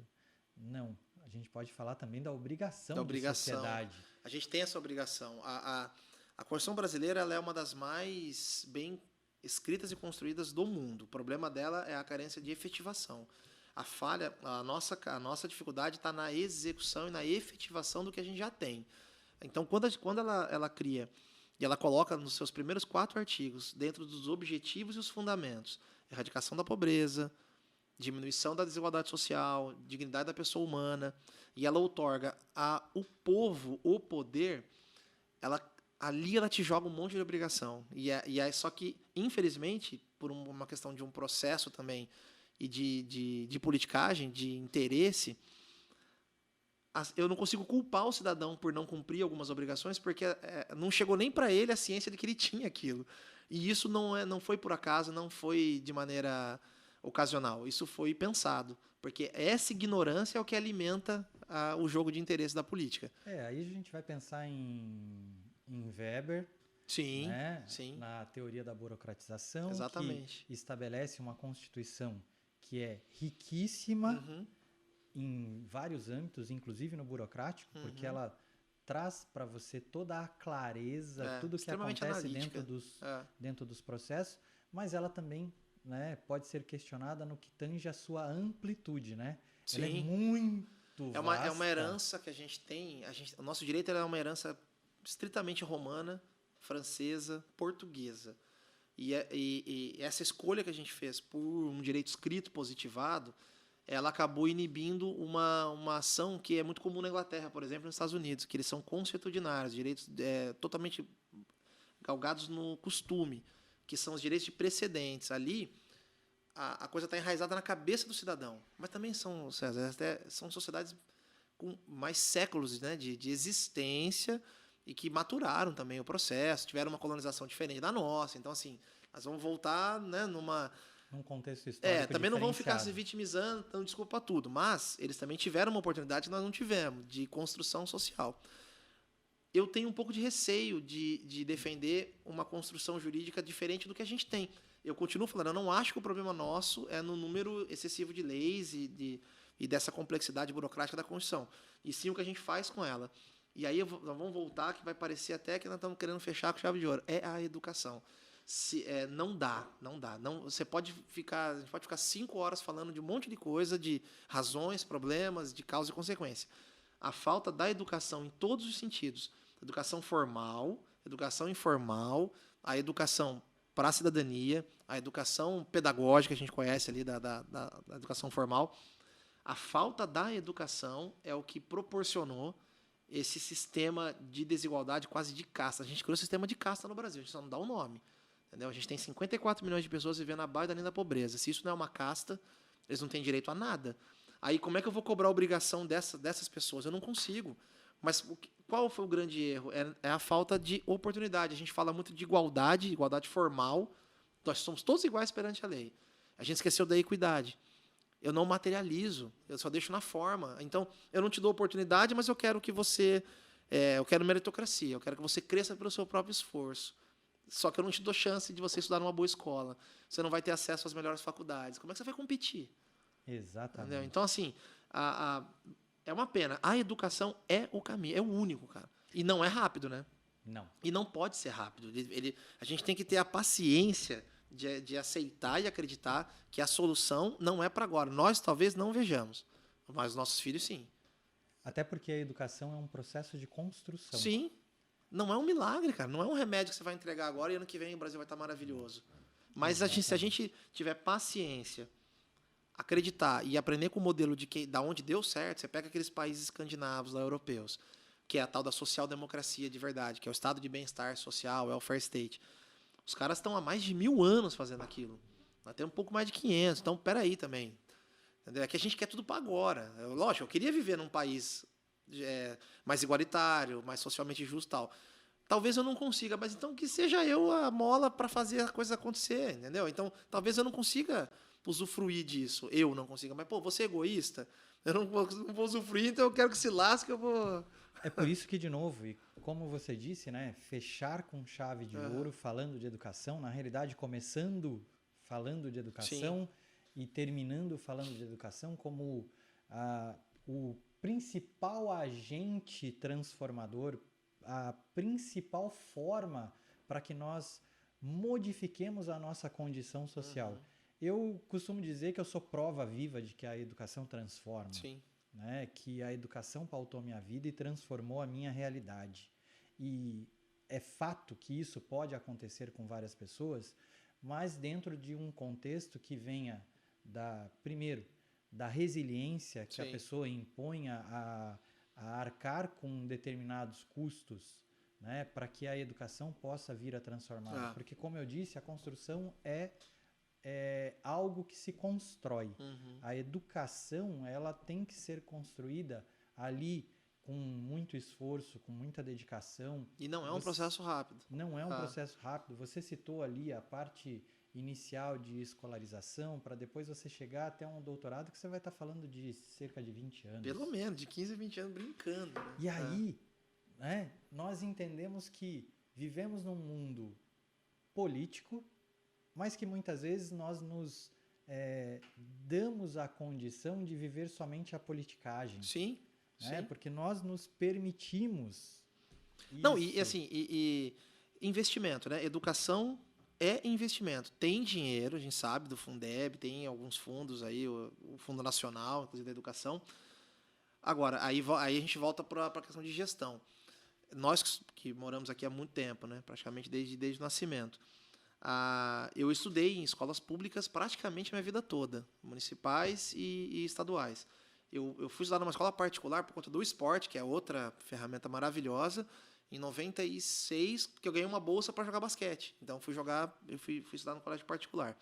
[SPEAKER 1] Não, a gente pode falar também da obrigação de sociedade.
[SPEAKER 2] A gente tem essa obrigação. A Constituição brasileira ela é uma das mais bem escritas e construídas do mundo. O problema dela é a carência de efetivação. A falha, a nossa dificuldade está na execução e na efetivação do que a gente já tem. Então, quando ela cria e ela coloca nos seus primeiros 4 artigos, dentro dos objetivos e os fundamentos, erradicação da pobreza, diminuição da desigualdade social, dignidade da pessoa humana, e ela outorga ao povo o poder, ali ela te joga um monte de obrigação. Só que, infelizmente, por uma questão de um processo também e de politicagem, de interesse, eu não consigo culpar o cidadão por não cumprir algumas obrigações, porque não chegou nem para ele a ciência de que ele tinha aquilo. E isso não foi por acaso, não foi de maneira ocasional. Isso foi pensado, porque essa ignorância é o que alimenta o jogo de interesse da política.
[SPEAKER 1] Aí a gente vai pensar em Weber,
[SPEAKER 2] sim,
[SPEAKER 1] né?
[SPEAKER 2] Sim.
[SPEAKER 1] Na teoria da burocratização,
[SPEAKER 2] exatamente,
[SPEAKER 1] que estabelece uma Constituição que é riquíssima em vários âmbitos, inclusive no burocrático, porque ela traz para você toda a clareza, tudo que acontece dentro dos processos, mas ela também, né, pode ser questionada no que tange a sua amplitude, né?
[SPEAKER 2] Sim.
[SPEAKER 1] Ela é muito vasta.
[SPEAKER 2] É uma herança que a gente tem, o nosso direito é uma herança estritamente romana, francesa, portuguesa. E essa escolha que a gente fez por um direito escrito positivado, ela acabou inibindo uma ação que é muito comum na Inglaterra, por exemplo, nos Estados Unidos, que eles são consuetudinários, direitos totalmente galgados no costume, que são os direitos de precedentes. Ali, a coisa está enraizada na cabeça do cidadão. Mas também são sociedades com mais séculos, né, de existência e que maturaram também o processo, tiveram uma colonização diferente da nossa. Então, assim, nós vamos voltar, né,
[SPEAKER 1] num contexto histórico
[SPEAKER 2] também não vão ficar se vitimizando, dando desculpa a tudo, mas eles também tiveram uma oportunidade que nós não tivemos, de construção social. Eu tenho um pouco de receio de defender uma construção jurídica diferente do que a gente tem. Eu continuo falando, eu não acho que o problema nosso é no número excessivo de leis e dessa complexidade burocrática da Constituição, e sim o que a gente faz com ela. E aí nós vamos voltar, que vai parecer até que nós estamos querendo fechar com chave de ouro. É a educação. Não dá. A gente pode ficar 5 horas falando de um monte de coisa, de razões, problemas, de causa e consequência. A falta da educação em todos os sentidos, educação formal, educação informal, a educação para a cidadania, a educação pedagógica que a gente conhece ali da educação formal, a falta da educação é o que proporcionou esse sistema de desigualdade quase de casta. A gente criou um sistema de casta no Brasil, a gente só não dá o nome. Entendeu? A gente tem 54 milhões de pessoas vivendo abaixo da linha da pobreza. Se isso não é uma casta, eles não têm direito a nada. Aí como é que eu vou cobrar a obrigação dessas pessoas? Eu não consigo. Mas qual foi o grande erro? É a falta de oportunidade. A gente fala muito de igualdade formal. Nós somos todos iguais perante a lei. A gente esqueceu da equidade. Eu não materializo, eu só deixo na forma. Então, eu não te dou oportunidade, mas eu quero que você... eu quero meritocracia, eu quero que você cresça pelo seu próprio esforço. Só que eu não te dou chance de você estudar numa boa escola. Você não vai ter acesso às melhores faculdades. Como é que você vai competir?
[SPEAKER 1] Exatamente.
[SPEAKER 2] Entendeu? Então, assim, é uma pena. A educação é o caminho, é o único, cara. E não é rápido, né?
[SPEAKER 1] Não.
[SPEAKER 2] E não pode ser rápido. A gente tem que ter a paciência de aceitar e acreditar que a solução não é para agora. Nós talvez não vejamos, mas nossos filhos sim.
[SPEAKER 1] Até porque a educação é um processo de construção.
[SPEAKER 2] Sim. Não é um milagre, cara. Não é um remédio que você vai entregar agora e ano que vem o Brasil vai estar maravilhoso. Mas se a gente tiver paciência, acreditar e aprender com o modelo da onde deu certo, você pega aqueles países escandinavos, lá, europeus, que é a tal da social-democracia de verdade, que é o estado de bem-estar social, welfare state. Os caras estão há mais de 1000 anos fazendo aquilo. Nós temos um pouco mais de 500, então peraí também. Entendeu? É que a gente quer tudo para agora. Lógico, eu queria viver num país mais igualitário, mais socialmente justo e tal. Talvez eu não consiga, mas então que seja eu a mola para fazer a coisa acontecer, entendeu? Então, talvez eu não consiga usufruir disso. Eu não consiga. Mas, pô, você é egoísta? Eu não vou usufruir, então eu quero que se lasque, eu vou...
[SPEAKER 1] É por isso que, de novo, e como você disse, né, fechar com chave de ouro falando de educação, na realidade, começando falando de educação e terminando falando de educação como o principal agente transformador, a principal forma para que nós modifiquemos a nossa condição social. Eu costumo dizer que eu sou prova viva de que a educação transforma.
[SPEAKER 2] Sim.
[SPEAKER 1] Né? Que a educação pautou minha vida e transformou a minha realidade. E é fato que isso pode acontecer com várias pessoas, mas dentro de um contexto que venha primeiro, da resiliência que a pessoa imponha a arcar com determinados custos, né, para que a educação possa vir a transformar. Porque, como eu disse, a construção é algo que se constrói. A educação, ela tem que ser construída ali com muito esforço, com muita dedicação.
[SPEAKER 2] E não é um processo rápido.
[SPEAKER 1] Não é um processo rápido. Você citou ali a parte inicial de escolarização, para depois você chegar até um doutorado que você vai estar falando de cerca de 20 anos.
[SPEAKER 2] Pelo menos, de 15 a 20 anos brincando. Né?
[SPEAKER 1] E aí, né, nós entendemos que vivemos num mundo político, mas que muitas vezes nós nos damos a condição de viver somente a politicagem.
[SPEAKER 2] Sim,
[SPEAKER 1] né?
[SPEAKER 2] sim.
[SPEAKER 1] Porque nós nos permitimos isso.
[SPEAKER 2] Não, e investimento, né? Educação é investimento. Tem dinheiro, a gente sabe, do Fundeb, tem alguns fundos aí, o Fundo Nacional, inclusive da Educação. Agora, aí a gente volta para a questão de gestão. Nós que moramos aqui há muito tempo, né? Praticamente desde o nascimento. Eu estudei em escolas públicas praticamente a minha vida toda, municipais e estaduais. Eu fui estudar numa escola particular por conta do esporte, que é outra ferramenta maravilhosa. Em 96, que eu ganhei uma bolsa para jogar basquete. Então, eu fui estudar no colégio particular.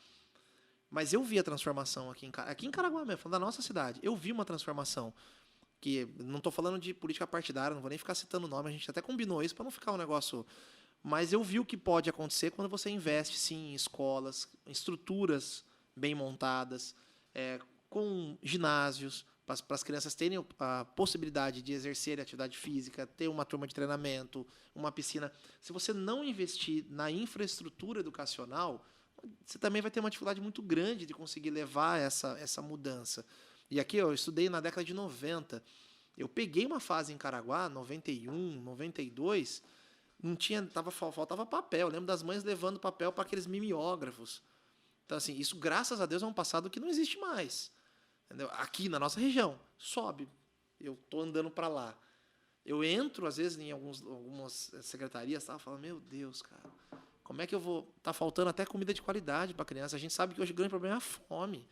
[SPEAKER 2] Mas eu vi a transformação aqui em Caraguá mesmo, falando da nossa cidade. Eu vi uma transformação. Que não estou falando de política partidária, não vou nem ficar citando o nome, a gente até combinou isso para não ficar um negócio... Mas eu vi o que pode acontecer quando você investe, sim, em escolas, em estruturas bem montadas, com ginásios, para as crianças terem a possibilidade de exercer atividade física, ter uma turma de treinamento, uma piscina. Se você não investir na infraestrutura educacional, você também vai ter uma dificuldade muito grande de conseguir levar essa mudança. E aqui eu estudei na década de 90. Eu peguei uma fase em Caraguá, 91, 92... faltava papel. Eu lembro das mães levando papel para aqueles mimeógrafos. Então, assim, isso, graças a Deus, é um passado que não existe mais. Entendeu? Aqui na nossa região, sobe. Eu estou andando para lá. Eu entro, às vezes, em algumas secretarias, falando, meu Deus, cara, como é que eu vou... Tá faltando até comida de qualidade para a criança. A gente sabe que hoje o grande problema é a fome.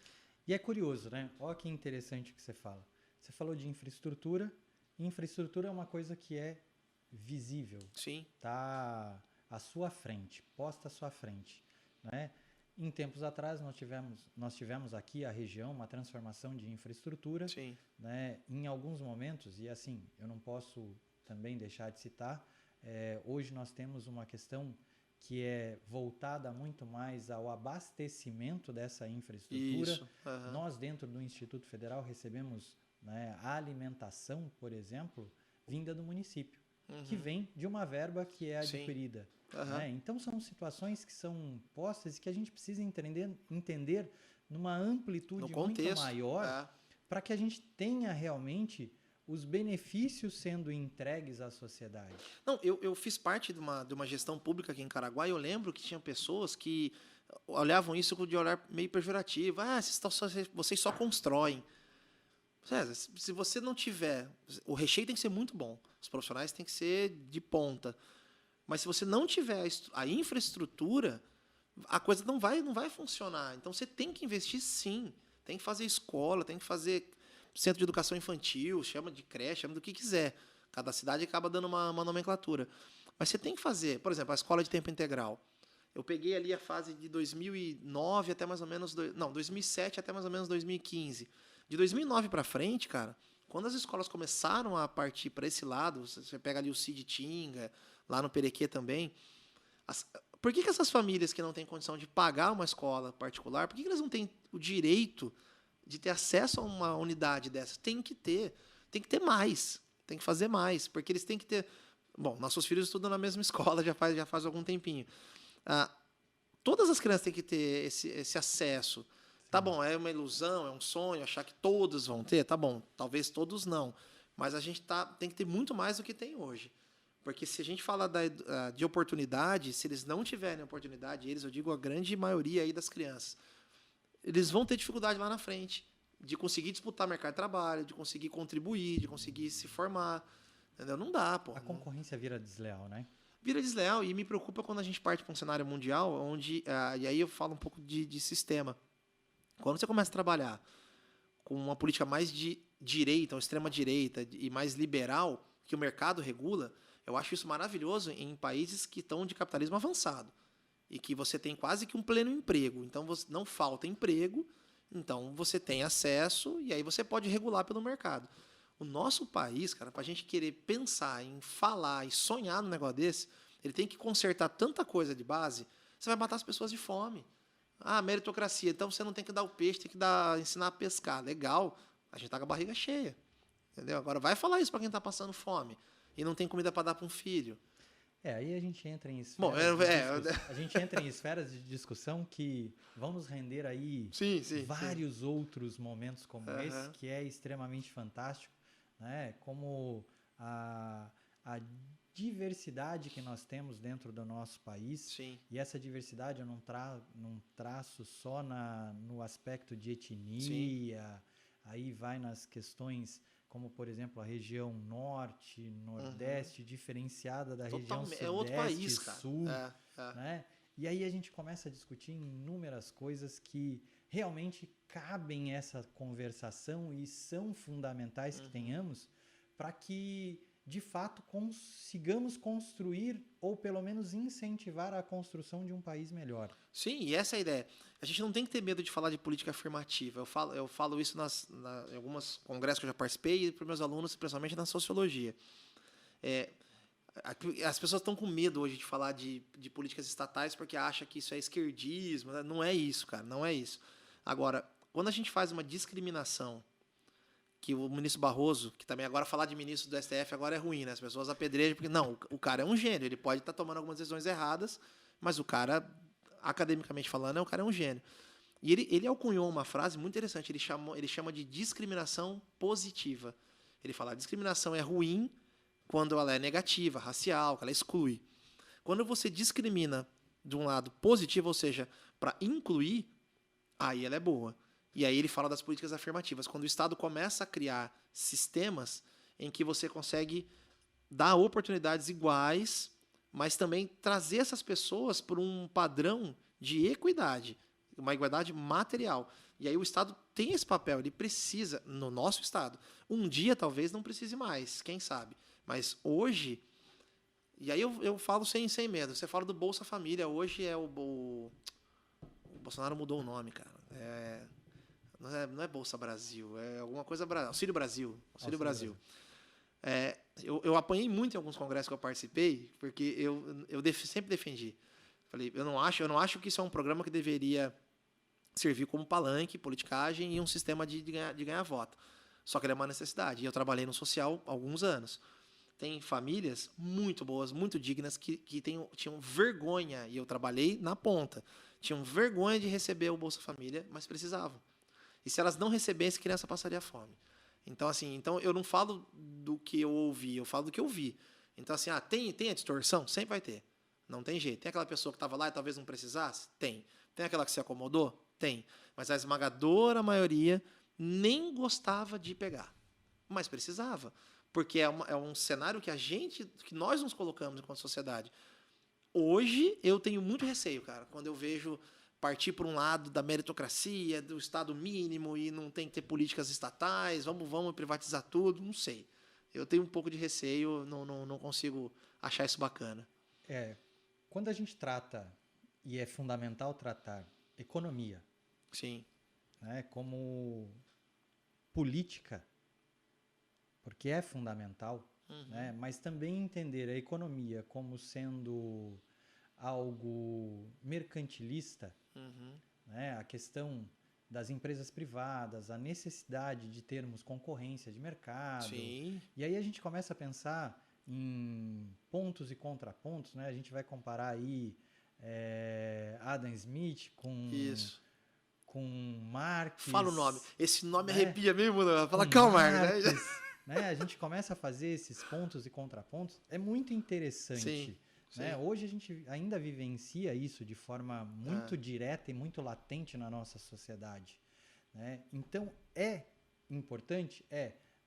[SPEAKER 1] E é curioso, né? Olha que interessante que você fala. Você falou de infraestrutura. Infraestrutura é uma coisa que é visível, está à sua frente, posta à sua frente, né? Em tempos atrás nós tivemos aqui a região uma transformação de infraestrutura, né? Em alguns momentos, e assim, eu não posso também deixar de citar, hoje nós temos uma questão que é voltada muito mais ao abastecimento dessa infraestrutura.
[SPEAKER 2] Isso.
[SPEAKER 1] Nós, dentro do Instituto Federal, recebemos, né, a alimentação, por exemplo, vinda do município. Que vem de uma verba que é adquirida. Né? Então, são situações que são postas e que a gente precisa entender numa amplitude muito maior para que a gente tenha realmente os benefícios sendo entregues à sociedade.
[SPEAKER 2] Não, eu fiz parte de uma gestão pública aqui em Caraguá e eu lembro que tinha pessoas que olhavam isso de olhar meio pejorativo. Vocês só constroem. Se você não tiver... O recheio tem que ser muito bom. Os profissionais têm que ser de ponta. Mas se você não tiver a infraestrutura, a coisa não vai funcionar. Então, você tem que investir, sim. Tem que fazer escola, tem que fazer centro de educação infantil, chama de creche, chama do que quiser. Cada cidade acaba dando uma nomenclatura. Mas você tem que fazer, por exemplo, a escola de tempo integral. Eu peguei ali a fase de 2009 até mais ou menos... 2007 até mais ou menos 2015. De 2009 para frente, cara, quando as escolas começaram a partir para esse lado, você pega ali o Cid Tinga, lá no Perequê também, por que essas famílias que não têm condição de pagar uma escola particular, por que elas não têm o direito de ter acesso a uma unidade dessa? Tem que ter mais, tem que fazer mais, porque eles têm que ter... Bom, nossos filhos estudam na mesma escola já faz algum tempinho. Todas as crianças têm que ter esse acesso. Tá bom, é uma ilusão, é um sonho, achar que todos vão ter, tá bom, talvez todos não, mas a gente tem que ter muito mais do que tem hoje. Porque se a gente fala de oportunidade, se eles não tiverem oportunidade, eu digo a grande maioria aí das crianças, eles vão ter dificuldade lá na frente de conseguir disputar mercado de trabalho, de conseguir contribuir, de conseguir se formar. Entendeu? Não dá, pô.
[SPEAKER 1] A concorrência vira desleal, né?
[SPEAKER 2] Vira desleal, e me preocupa quando a gente parte para um cenário mundial, onde, e aí eu falo um pouco de sistema. Quando você começa a trabalhar com uma política mais de direita, ou extrema-direita, e mais liberal, que o mercado regula, eu acho isso maravilhoso em países que estão de capitalismo avançado e que você tem quase que um pleno emprego. Então, não falta emprego, então você tem acesso e aí você pode regular pelo mercado. O nosso país, cara, para a gente querer pensar em falar e sonhar num negócio desse, ele tem que consertar tanta coisa de base, você vai matar as pessoas de fome. Meritocracia, então você não tem que dar o peixe, tem que ensinar a pescar. Legal, a gente tá com a barriga cheia. Entendeu? Agora vai falar isso para quem tá passando fome e não tem comida para dar para um filho.
[SPEAKER 1] Aí a gente entra em esferas a gente entra em esferas de discussão que vão nos render aí vários outros momentos como esse, que é extremamente fantástico, né? Como a diversidade que nós temos dentro do nosso país.
[SPEAKER 2] Sim.
[SPEAKER 1] E essa diversidade eu não traço só no aspecto de etnia, sim, aí vai nas questões como, por exemplo, a região norte, nordeste, diferenciada da região sudeste,
[SPEAKER 2] outro país, cara.
[SPEAKER 1] Sul, né? E aí a gente começa a discutir inúmeras coisas que realmente cabem essa conversação e são fundamentais que tenhamos para que, de fato, consigamos construir ou pelo menos incentivar a construção de um país melhor.
[SPEAKER 2] Sim, e essa é a ideia. A gente não tem que ter medo de falar de política afirmativa. Eu falo isso em alguns congressos que eu já participei e para os meus alunos, principalmente na sociologia. As pessoas estão com medo hoje de falar de políticas estatais porque acham que isso é esquerdismo. Não é isso, cara, não é isso. Agora, quando a gente faz uma discriminação, que o ministro Barroso, que também agora falar de ministro do STF agora é ruim, né? As pessoas apedrejam, porque não, o cara é um gênio, ele pode estar tomando algumas decisões erradas, mas o cara, academicamente falando, o cara é um gênio. E ele alcunhou uma frase muito interessante, ele chama de discriminação positiva. Ele fala, a discriminação é ruim quando ela é negativa, racial, que ela exclui. Quando você discrimina de um lado positivo, ou seja, para incluir, aí ela é boa. E aí ele fala das políticas afirmativas, quando o Estado começa a criar sistemas em que você consegue dar oportunidades iguais, mas também trazer essas pessoas por um padrão de equidade, uma igualdade material. E aí o Estado tem esse papel, ele precisa, no nosso Estado. Um dia talvez não precise mais, quem sabe. Mas hoje, e aí eu falo sem medo, você fala do Bolsa Família, hoje o Bolsonaro mudou o nome, cara. Não é Bolsa Brasil, é alguma coisa... Auxílio Brasil. Auxílio Brasil. Eu apanhei muito em alguns congressos que eu participei, porque eu sempre defendi. Falei, eu não acho que isso é um programa que deveria servir como palanque, politicagem e um sistema de ganhar voto. Só que ele é uma necessidade. E eu trabalhei no social há alguns anos. Tem famílias muito boas, muito dignas, que tinham vergonha, e eu trabalhei na ponta, tinham vergonha de receber o Bolsa Família, mas precisavam. E se elas não recebessem, a criança passaria fome. Então, assim, eu não falo do que eu ouvi, eu falo do que eu vi. Então, assim, tem a distorção? Sempre vai ter. Não tem jeito. Tem aquela pessoa que estava lá e talvez não precisasse? Tem. Tem aquela que se acomodou? Tem. Mas a esmagadora maioria nem gostava de pegar. Mas precisava. Porque é um cenário que nós nos colocamos enquanto sociedade. Hoje, eu tenho muito receio, cara, quando eu vejo partir por um lado da meritocracia, do Estado mínimo e não tem que ter políticas estatais, vamos privatizar tudo, não sei. Eu tenho um pouco de receio, não consigo achar isso bacana.
[SPEAKER 1] Quando a gente trata, e é fundamental tratar, economia,
[SPEAKER 2] Sim.
[SPEAKER 1] né, como política, porque é fundamental, né, mas também entender a economia como sendo algo mercantilista, né, a questão das empresas privadas, a necessidade de termos concorrência de mercado.
[SPEAKER 2] Sim.
[SPEAKER 1] E aí a gente começa a pensar em pontos e contrapontos, né? A gente vai comparar aí Adam Smith com Marx.
[SPEAKER 2] Fala o nome. Esse nome
[SPEAKER 1] né?
[SPEAKER 2] arrepia mesmo. Fala
[SPEAKER 1] Com
[SPEAKER 2] calma,
[SPEAKER 1] Marx,
[SPEAKER 2] né?
[SPEAKER 1] né? A gente começa a fazer esses pontos e contrapontos. É muito interessante.
[SPEAKER 2] Sim.
[SPEAKER 1] Né? Hoje a gente ainda vivencia isso de forma muito direta e muito latente na nossa sociedade. Né? Então, é importante?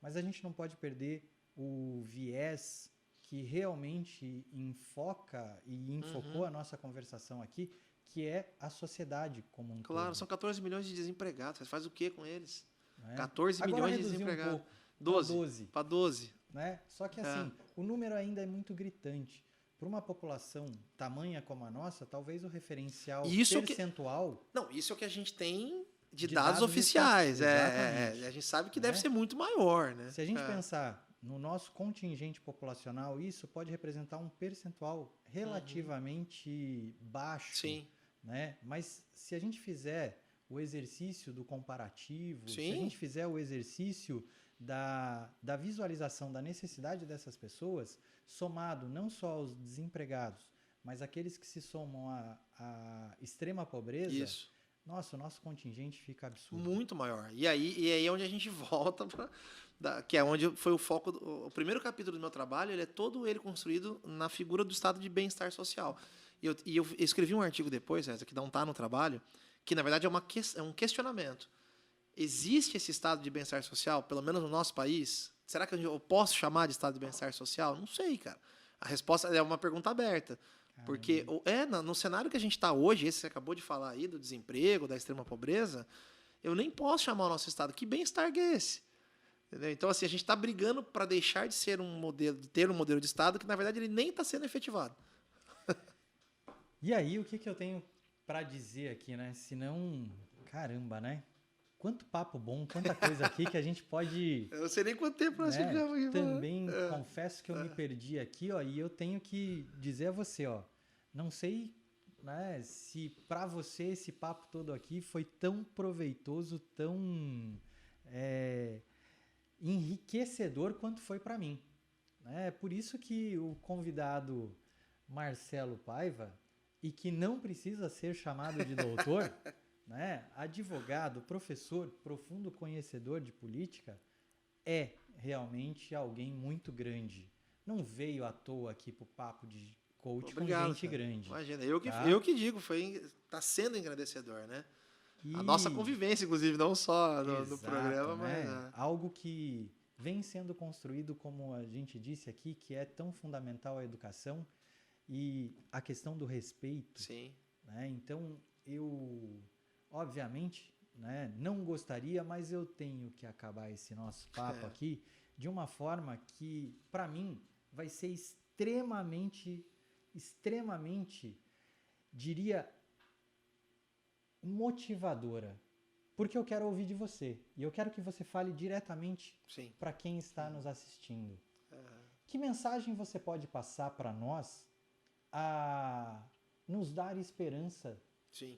[SPEAKER 1] Mas a gente não pode perder o viés que realmente enfoca e enfocou a nossa conversação aqui, que é a sociedade como um todo.
[SPEAKER 2] Claro, são 14 milhões de desempregados. Você faz o que com eles?
[SPEAKER 1] Né?
[SPEAKER 2] 14
[SPEAKER 1] Agora
[SPEAKER 2] milhões de desempregados.
[SPEAKER 1] Um
[SPEAKER 2] 12. Para 12.
[SPEAKER 1] Né? Só que assim, o número ainda é muito gritante. Para uma população tamanha como a nossa, talvez o referencial percentual...
[SPEAKER 2] Isso é o que a gente tem de dados oficiais. A gente sabe que deve ser muito maior. Né?
[SPEAKER 1] Se a gente pensar no nosso contingente populacional, isso pode representar um percentual relativamente baixo.
[SPEAKER 2] Sim.
[SPEAKER 1] Né? Mas se a gente fizer o exercício do comparativo,
[SPEAKER 2] Sim.
[SPEAKER 1] se a gente fizer o exercício da visualização da necessidade dessas pessoas, somado não só aos desempregados, mas aqueles que se somam à extrema pobreza,
[SPEAKER 2] Isso.
[SPEAKER 1] Nossa, o nosso contingente fica absurdo.
[SPEAKER 2] Muito maior. E aí é onde a gente volta que é onde foi o foco. O primeiro capítulo do meu trabalho, ele é todo ele construído na figura do estado de bem-estar social. E eu escrevi um artigo depois, César, que não está no trabalho, que na verdade é um questionamento. Existe esse estado de bem-estar social, pelo menos no nosso país? Será que eu posso chamar de estado de bem-estar social? Não sei, cara. A resposta é uma pergunta aberta. Porque no cenário que a gente está hoje, esse que você acabou de falar aí, do desemprego, da extrema pobreza, eu nem posso chamar o nosso estado. Que bem-estar que é esse? Entendeu? Então, assim, a gente está brigando para deixar de ser de ter um modelo de estado que, na verdade, ele nem está sendo efetivado.
[SPEAKER 1] E aí, o que eu tenho para dizer aqui, né? Senão, caramba, né? Quanto papo bom, quanta coisa aqui que a gente pode...
[SPEAKER 2] Eu não sei nem quanto tempo nós ficamos aqui.
[SPEAKER 1] Também confesso que eu me perdi aqui, ó, e eu tenho que dizer a você, ó, não sei, né, se para você esse papo todo aqui foi tão proveitoso, tão enriquecedor quanto foi para mim. É por isso que o convidado Marcelo Paiva, e que não precisa ser chamado de doutor... né? Advogado, professor, profundo conhecedor de política, é realmente alguém muito grande. Não veio à toa aqui pro papo de coach com gente grande.
[SPEAKER 2] Imagina, eu que digo, tá sendo engrandecedor, né? A nossa convivência, inclusive, não só no programa,
[SPEAKER 1] né?
[SPEAKER 2] mas...
[SPEAKER 1] Algo que vem sendo construído, como a gente disse aqui, que é tão fundamental à educação e a questão do respeito.
[SPEAKER 2] Sim.
[SPEAKER 1] Né? Então, obviamente, né, não gostaria, mas eu tenho que acabar esse nosso papo aqui de uma forma que, para mim, vai ser extremamente, diria, motivadora. Porque eu quero ouvir de você. E eu quero que você fale diretamente para quem está nos assistindo. Que mensagem você pode passar para nós a nos dar esperança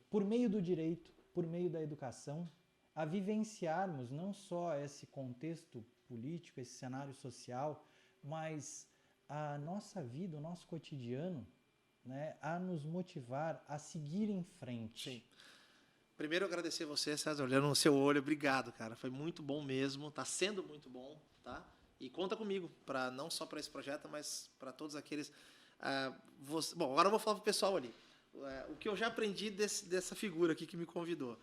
[SPEAKER 1] por meio do direito, por meio da educação, a vivenciarmos não só esse contexto político, esse cenário social, mas a nossa vida, o nosso cotidiano, né, a nos motivar a seguir em frente.
[SPEAKER 2] Sim. Primeiro, agradecer você, César, olhando no seu olho. Obrigado, cara. Foi muito bom mesmo. Está sendo muito bom, tá? E conta comigo, não só para esse projeto, mas para todos aqueles... Bom, agora eu vou falar para o pessoal ali. O que eu já aprendi dessa figura aqui que me convidou.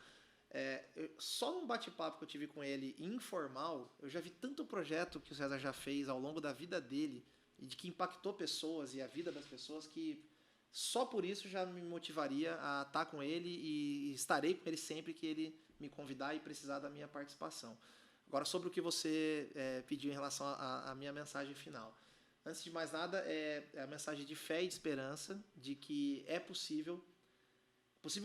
[SPEAKER 2] Só num bate-papo que eu tive com ele informal, eu já vi tanto projeto que o César já fez ao longo da vida dele e de que impactou pessoas e a vida das pessoas que só por isso já me motivaria a estar com ele e estarei com ele sempre que ele me convidar e precisar da minha participação. Agora, sobre o que você pediu em relação à minha mensagem final. Antes de mais nada, é a mensagem de fé e de esperança, de que é possível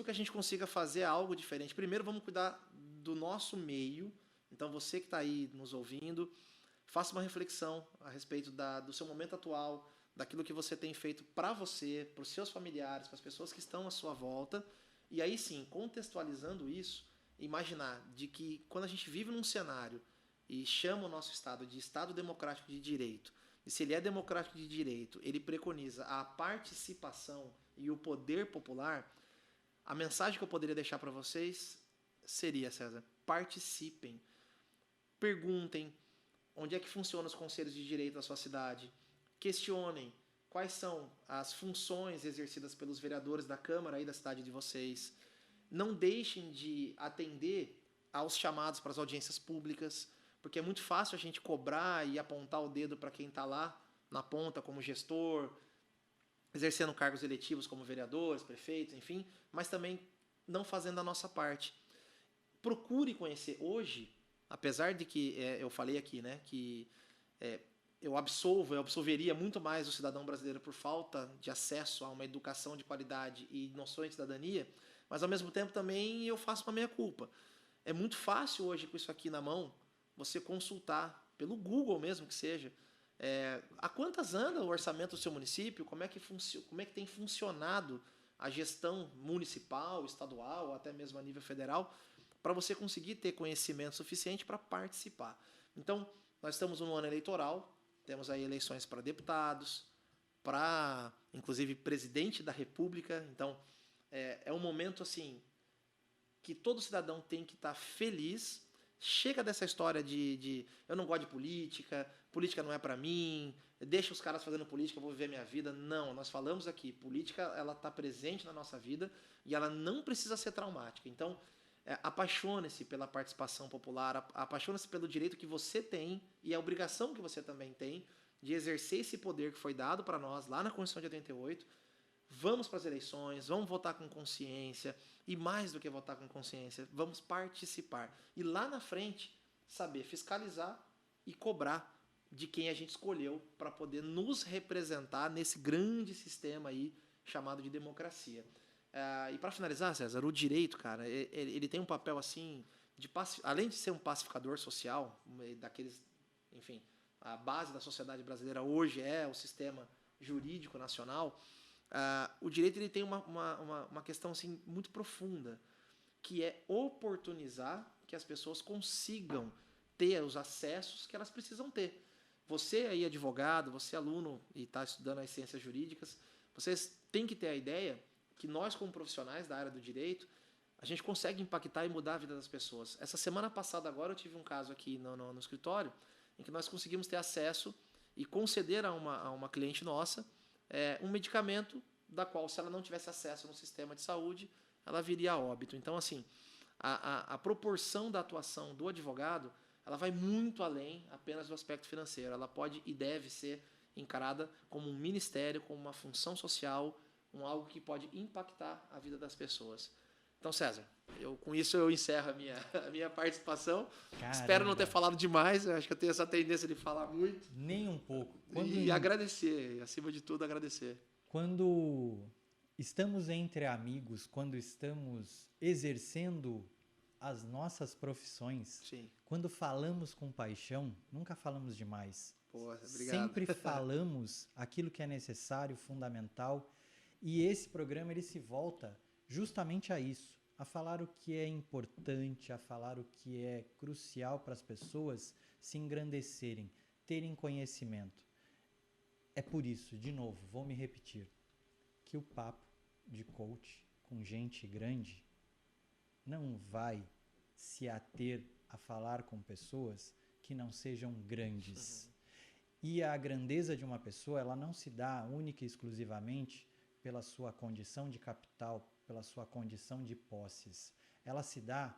[SPEAKER 2] que a gente consiga fazer algo diferente. Primeiro, vamos cuidar do nosso meio. Então, você que está aí nos ouvindo, faça uma reflexão a respeito do seu momento atual, daquilo que você tem feito para você, para os seus familiares, para as pessoas que estão à sua volta. E aí sim, contextualizando isso, imaginar de que quando a gente vive num cenário e chama o nosso Estado de Estado Democrático de Direito, e se ele é democrático de direito, ele preconiza a participação e o poder popular, a mensagem que eu poderia deixar para vocês seria, César, participem, perguntem onde é que funcionam os conselhos de direito da sua cidade, questionem quais são as funções exercidas pelos vereadores da Câmara aí da cidade de vocês. Não deixem de atender aos chamados para as audiências públicas, porque é muito fácil a gente cobrar e apontar o dedo para quem está lá na ponta como gestor, exercendo cargos eletivos como vereadores, prefeitos, enfim, mas também não fazendo a nossa parte. Procure conhecer hoje, apesar de que eu falei aqui, né, que eu absolveria muito mais o cidadão brasileiro por falta de acesso a uma educação de qualidade e noções de cidadania, mas ao mesmo tempo também eu faço uma meia-culpa. É muito fácil hoje, com isso aqui na mão, você consultar, pelo Google mesmo que seja, a quantas anda o orçamento do seu município, como é que tem funcionado a gestão municipal, estadual, ou até mesmo a nível federal, para você conseguir ter conhecimento suficiente para participar. Então, nós estamos no ano eleitoral, temos aí eleições para deputados, para, inclusive, presidente da República. Então, é um momento assim que todo cidadão tem que estar feliz. Chega dessa história de eu não gosto de política, política não é para mim, deixa os caras fazendo política, eu vou viver minha vida. Não, nós falamos aqui, política ela está presente na nossa vida e ela não precisa ser traumática. Então, apaixone-se pela participação popular, apaixone-se pelo direito que você tem e a obrigação que você também tem de exercer esse poder que foi dado para nós lá na Constituição de 88. Vamos para as eleições, vamos votar com consciência e mais do que votar com consciência, vamos participar. E lá na frente, saber fiscalizar e cobrar de quem a gente escolheu para poder nos representar nesse grande sistema aí chamado de democracia. E para finalizar, César, o direito, cara, ele tem um papel assim, além de ser um pacificador social, daqueles, enfim, a base da sociedade brasileira hoje é o sistema jurídico nacional. O direito ele tem uma questão assim, muito profunda, que é oportunizar que as pessoas consigam ter os acessos que elas precisam ter. Você aí, advogado, você aluno e está estudando as ciências jurídicas, vocês têm que ter a ideia que nós, como profissionais da área do direito, a gente consegue impactar e mudar a vida das pessoas. Essa semana passada agora eu tive um caso aqui no escritório em que nós conseguimos ter acesso e conceder a uma cliente nossa um medicamento da qual, se ela não tivesse acesso no sistema de saúde, ela viria a óbito. Então, assim, a proporção da atuação do advogado, ela vai muito além apenas do aspecto financeiro. Ela pode e deve ser encarada como um ministério, como uma função social, algo que pode impactar a vida das pessoas. Então, César, com isso eu encerro a minha participação. Caramba. Espero não ter falado demais, eu acho que eu tenho essa tendência de falar muito.
[SPEAKER 1] Nem um pouco.
[SPEAKER 2] Agradecer, acima de tudo, agradecer.
[SPEAKER 1] Quando estamos entre amigos, quando estamos exercendo as nossas profissões,
[SPEAKER 2] sim,
[SPEAKER 1] quando falamos com paixão, nunca falamos demais.
[SPEAKER 2] Porra, obrigado.
[SPEAKER 1] Sempre falamos aquilo que é necessário, fundamental. E esse programa ele se volta justamente a isso, a falar o que é importante, a falar o que é crucial para as pessoas se engrandecerem, terem conhecimento. É por isso, de novo, vou me repetir, que o papo de coach com gente grande não vai se ater a falar com pessoas que não sejam grandes. E a grandeza de uma pessoa, ela não se dá única e exclusivamente pela sua condição de capital, pela sua condição de posses. Ela se dá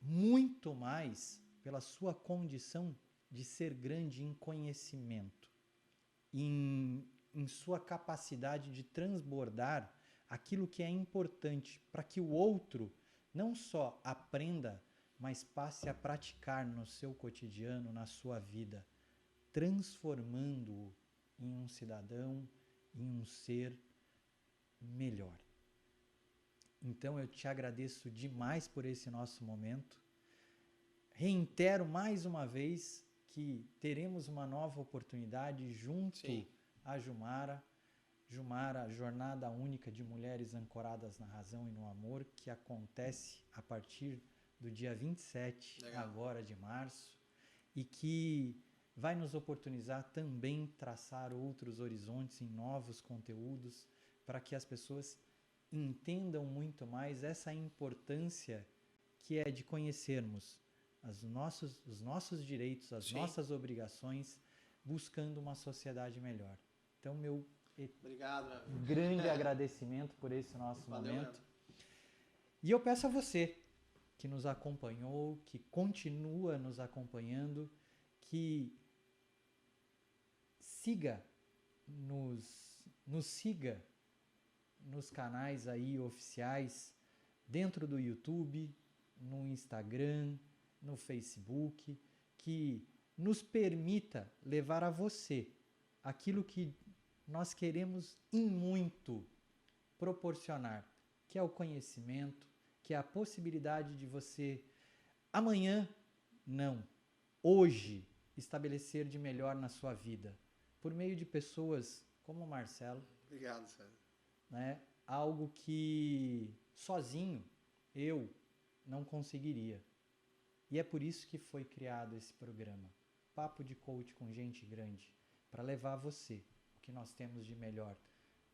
[SPEAKER 1] muito mais pela sua condição de ser grande em conhecimento, em em sua capacidade de transbordar aquilo que é importante para que o outro não só aprenda, mas passe a praticar no seu cotidiano, na sua vida, transformando-o em um cidadão, em um ser melhor. Então eu te agradeço demais por esse nosso momento. Reitero mais uma vez que teremos uma nova oportunidade junto a Jumara, Jornada Única de Mulheres Ancoradas na Razão e no Amor, que acontece a partir do dia 27 agora de março, e que vai nos oportunizar também traçar outros horizontes em novos conteúdos para que as pessoas entendam muito mais essa importância que é de conhecermos os nossos direitos, as nossas obrigações, buscando uma sociedade melhor. Então,
[SPEAKER 2] obrigado, meu amigo.
[SPEAKER 1] Grande agradecimento por esse nosso
[SPEAKER 2] Valeu,
[SPEAKER 1] momento. E eu peço a você que nos acompanhou, que continua nos acompanhando, que nos siga nos canais aí oficiais, dentro do YouTube, no Instagram, no Facebook, que nos permita levar a você aquilo que nós queremos em muito proporcionar, que é o conhecimento, que é a possibilidade de você amanhã, não, hoje, estabelecer de melhor na sua vida, por meio de pessoas como o Marcelo.
[SPEAKER 2] Obrigado, Sérgio.
[SPEAKER 1] Né? Algo que sozinho eu não conseguiria. E é por isso que foi criado esse programa, Papo de Coach com Gente Grande, para levar a você o que nós temos de melhor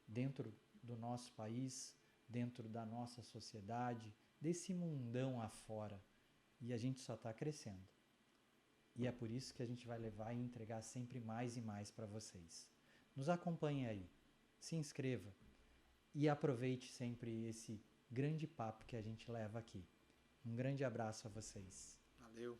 [SPEAKER 1] dentro do nosso país, dentro da nossa sociedade, desse mundão afora. E a gente só está crescendo. E é por isso que a gente vai levar e entregar sempre mais e mais para vocês. Nos acompanhe aí, se inscreva e aproveite sempre esse grande papo que a gente leva aqui. Um grande abraço a vocês.
[SPEAKER 2] Valeu.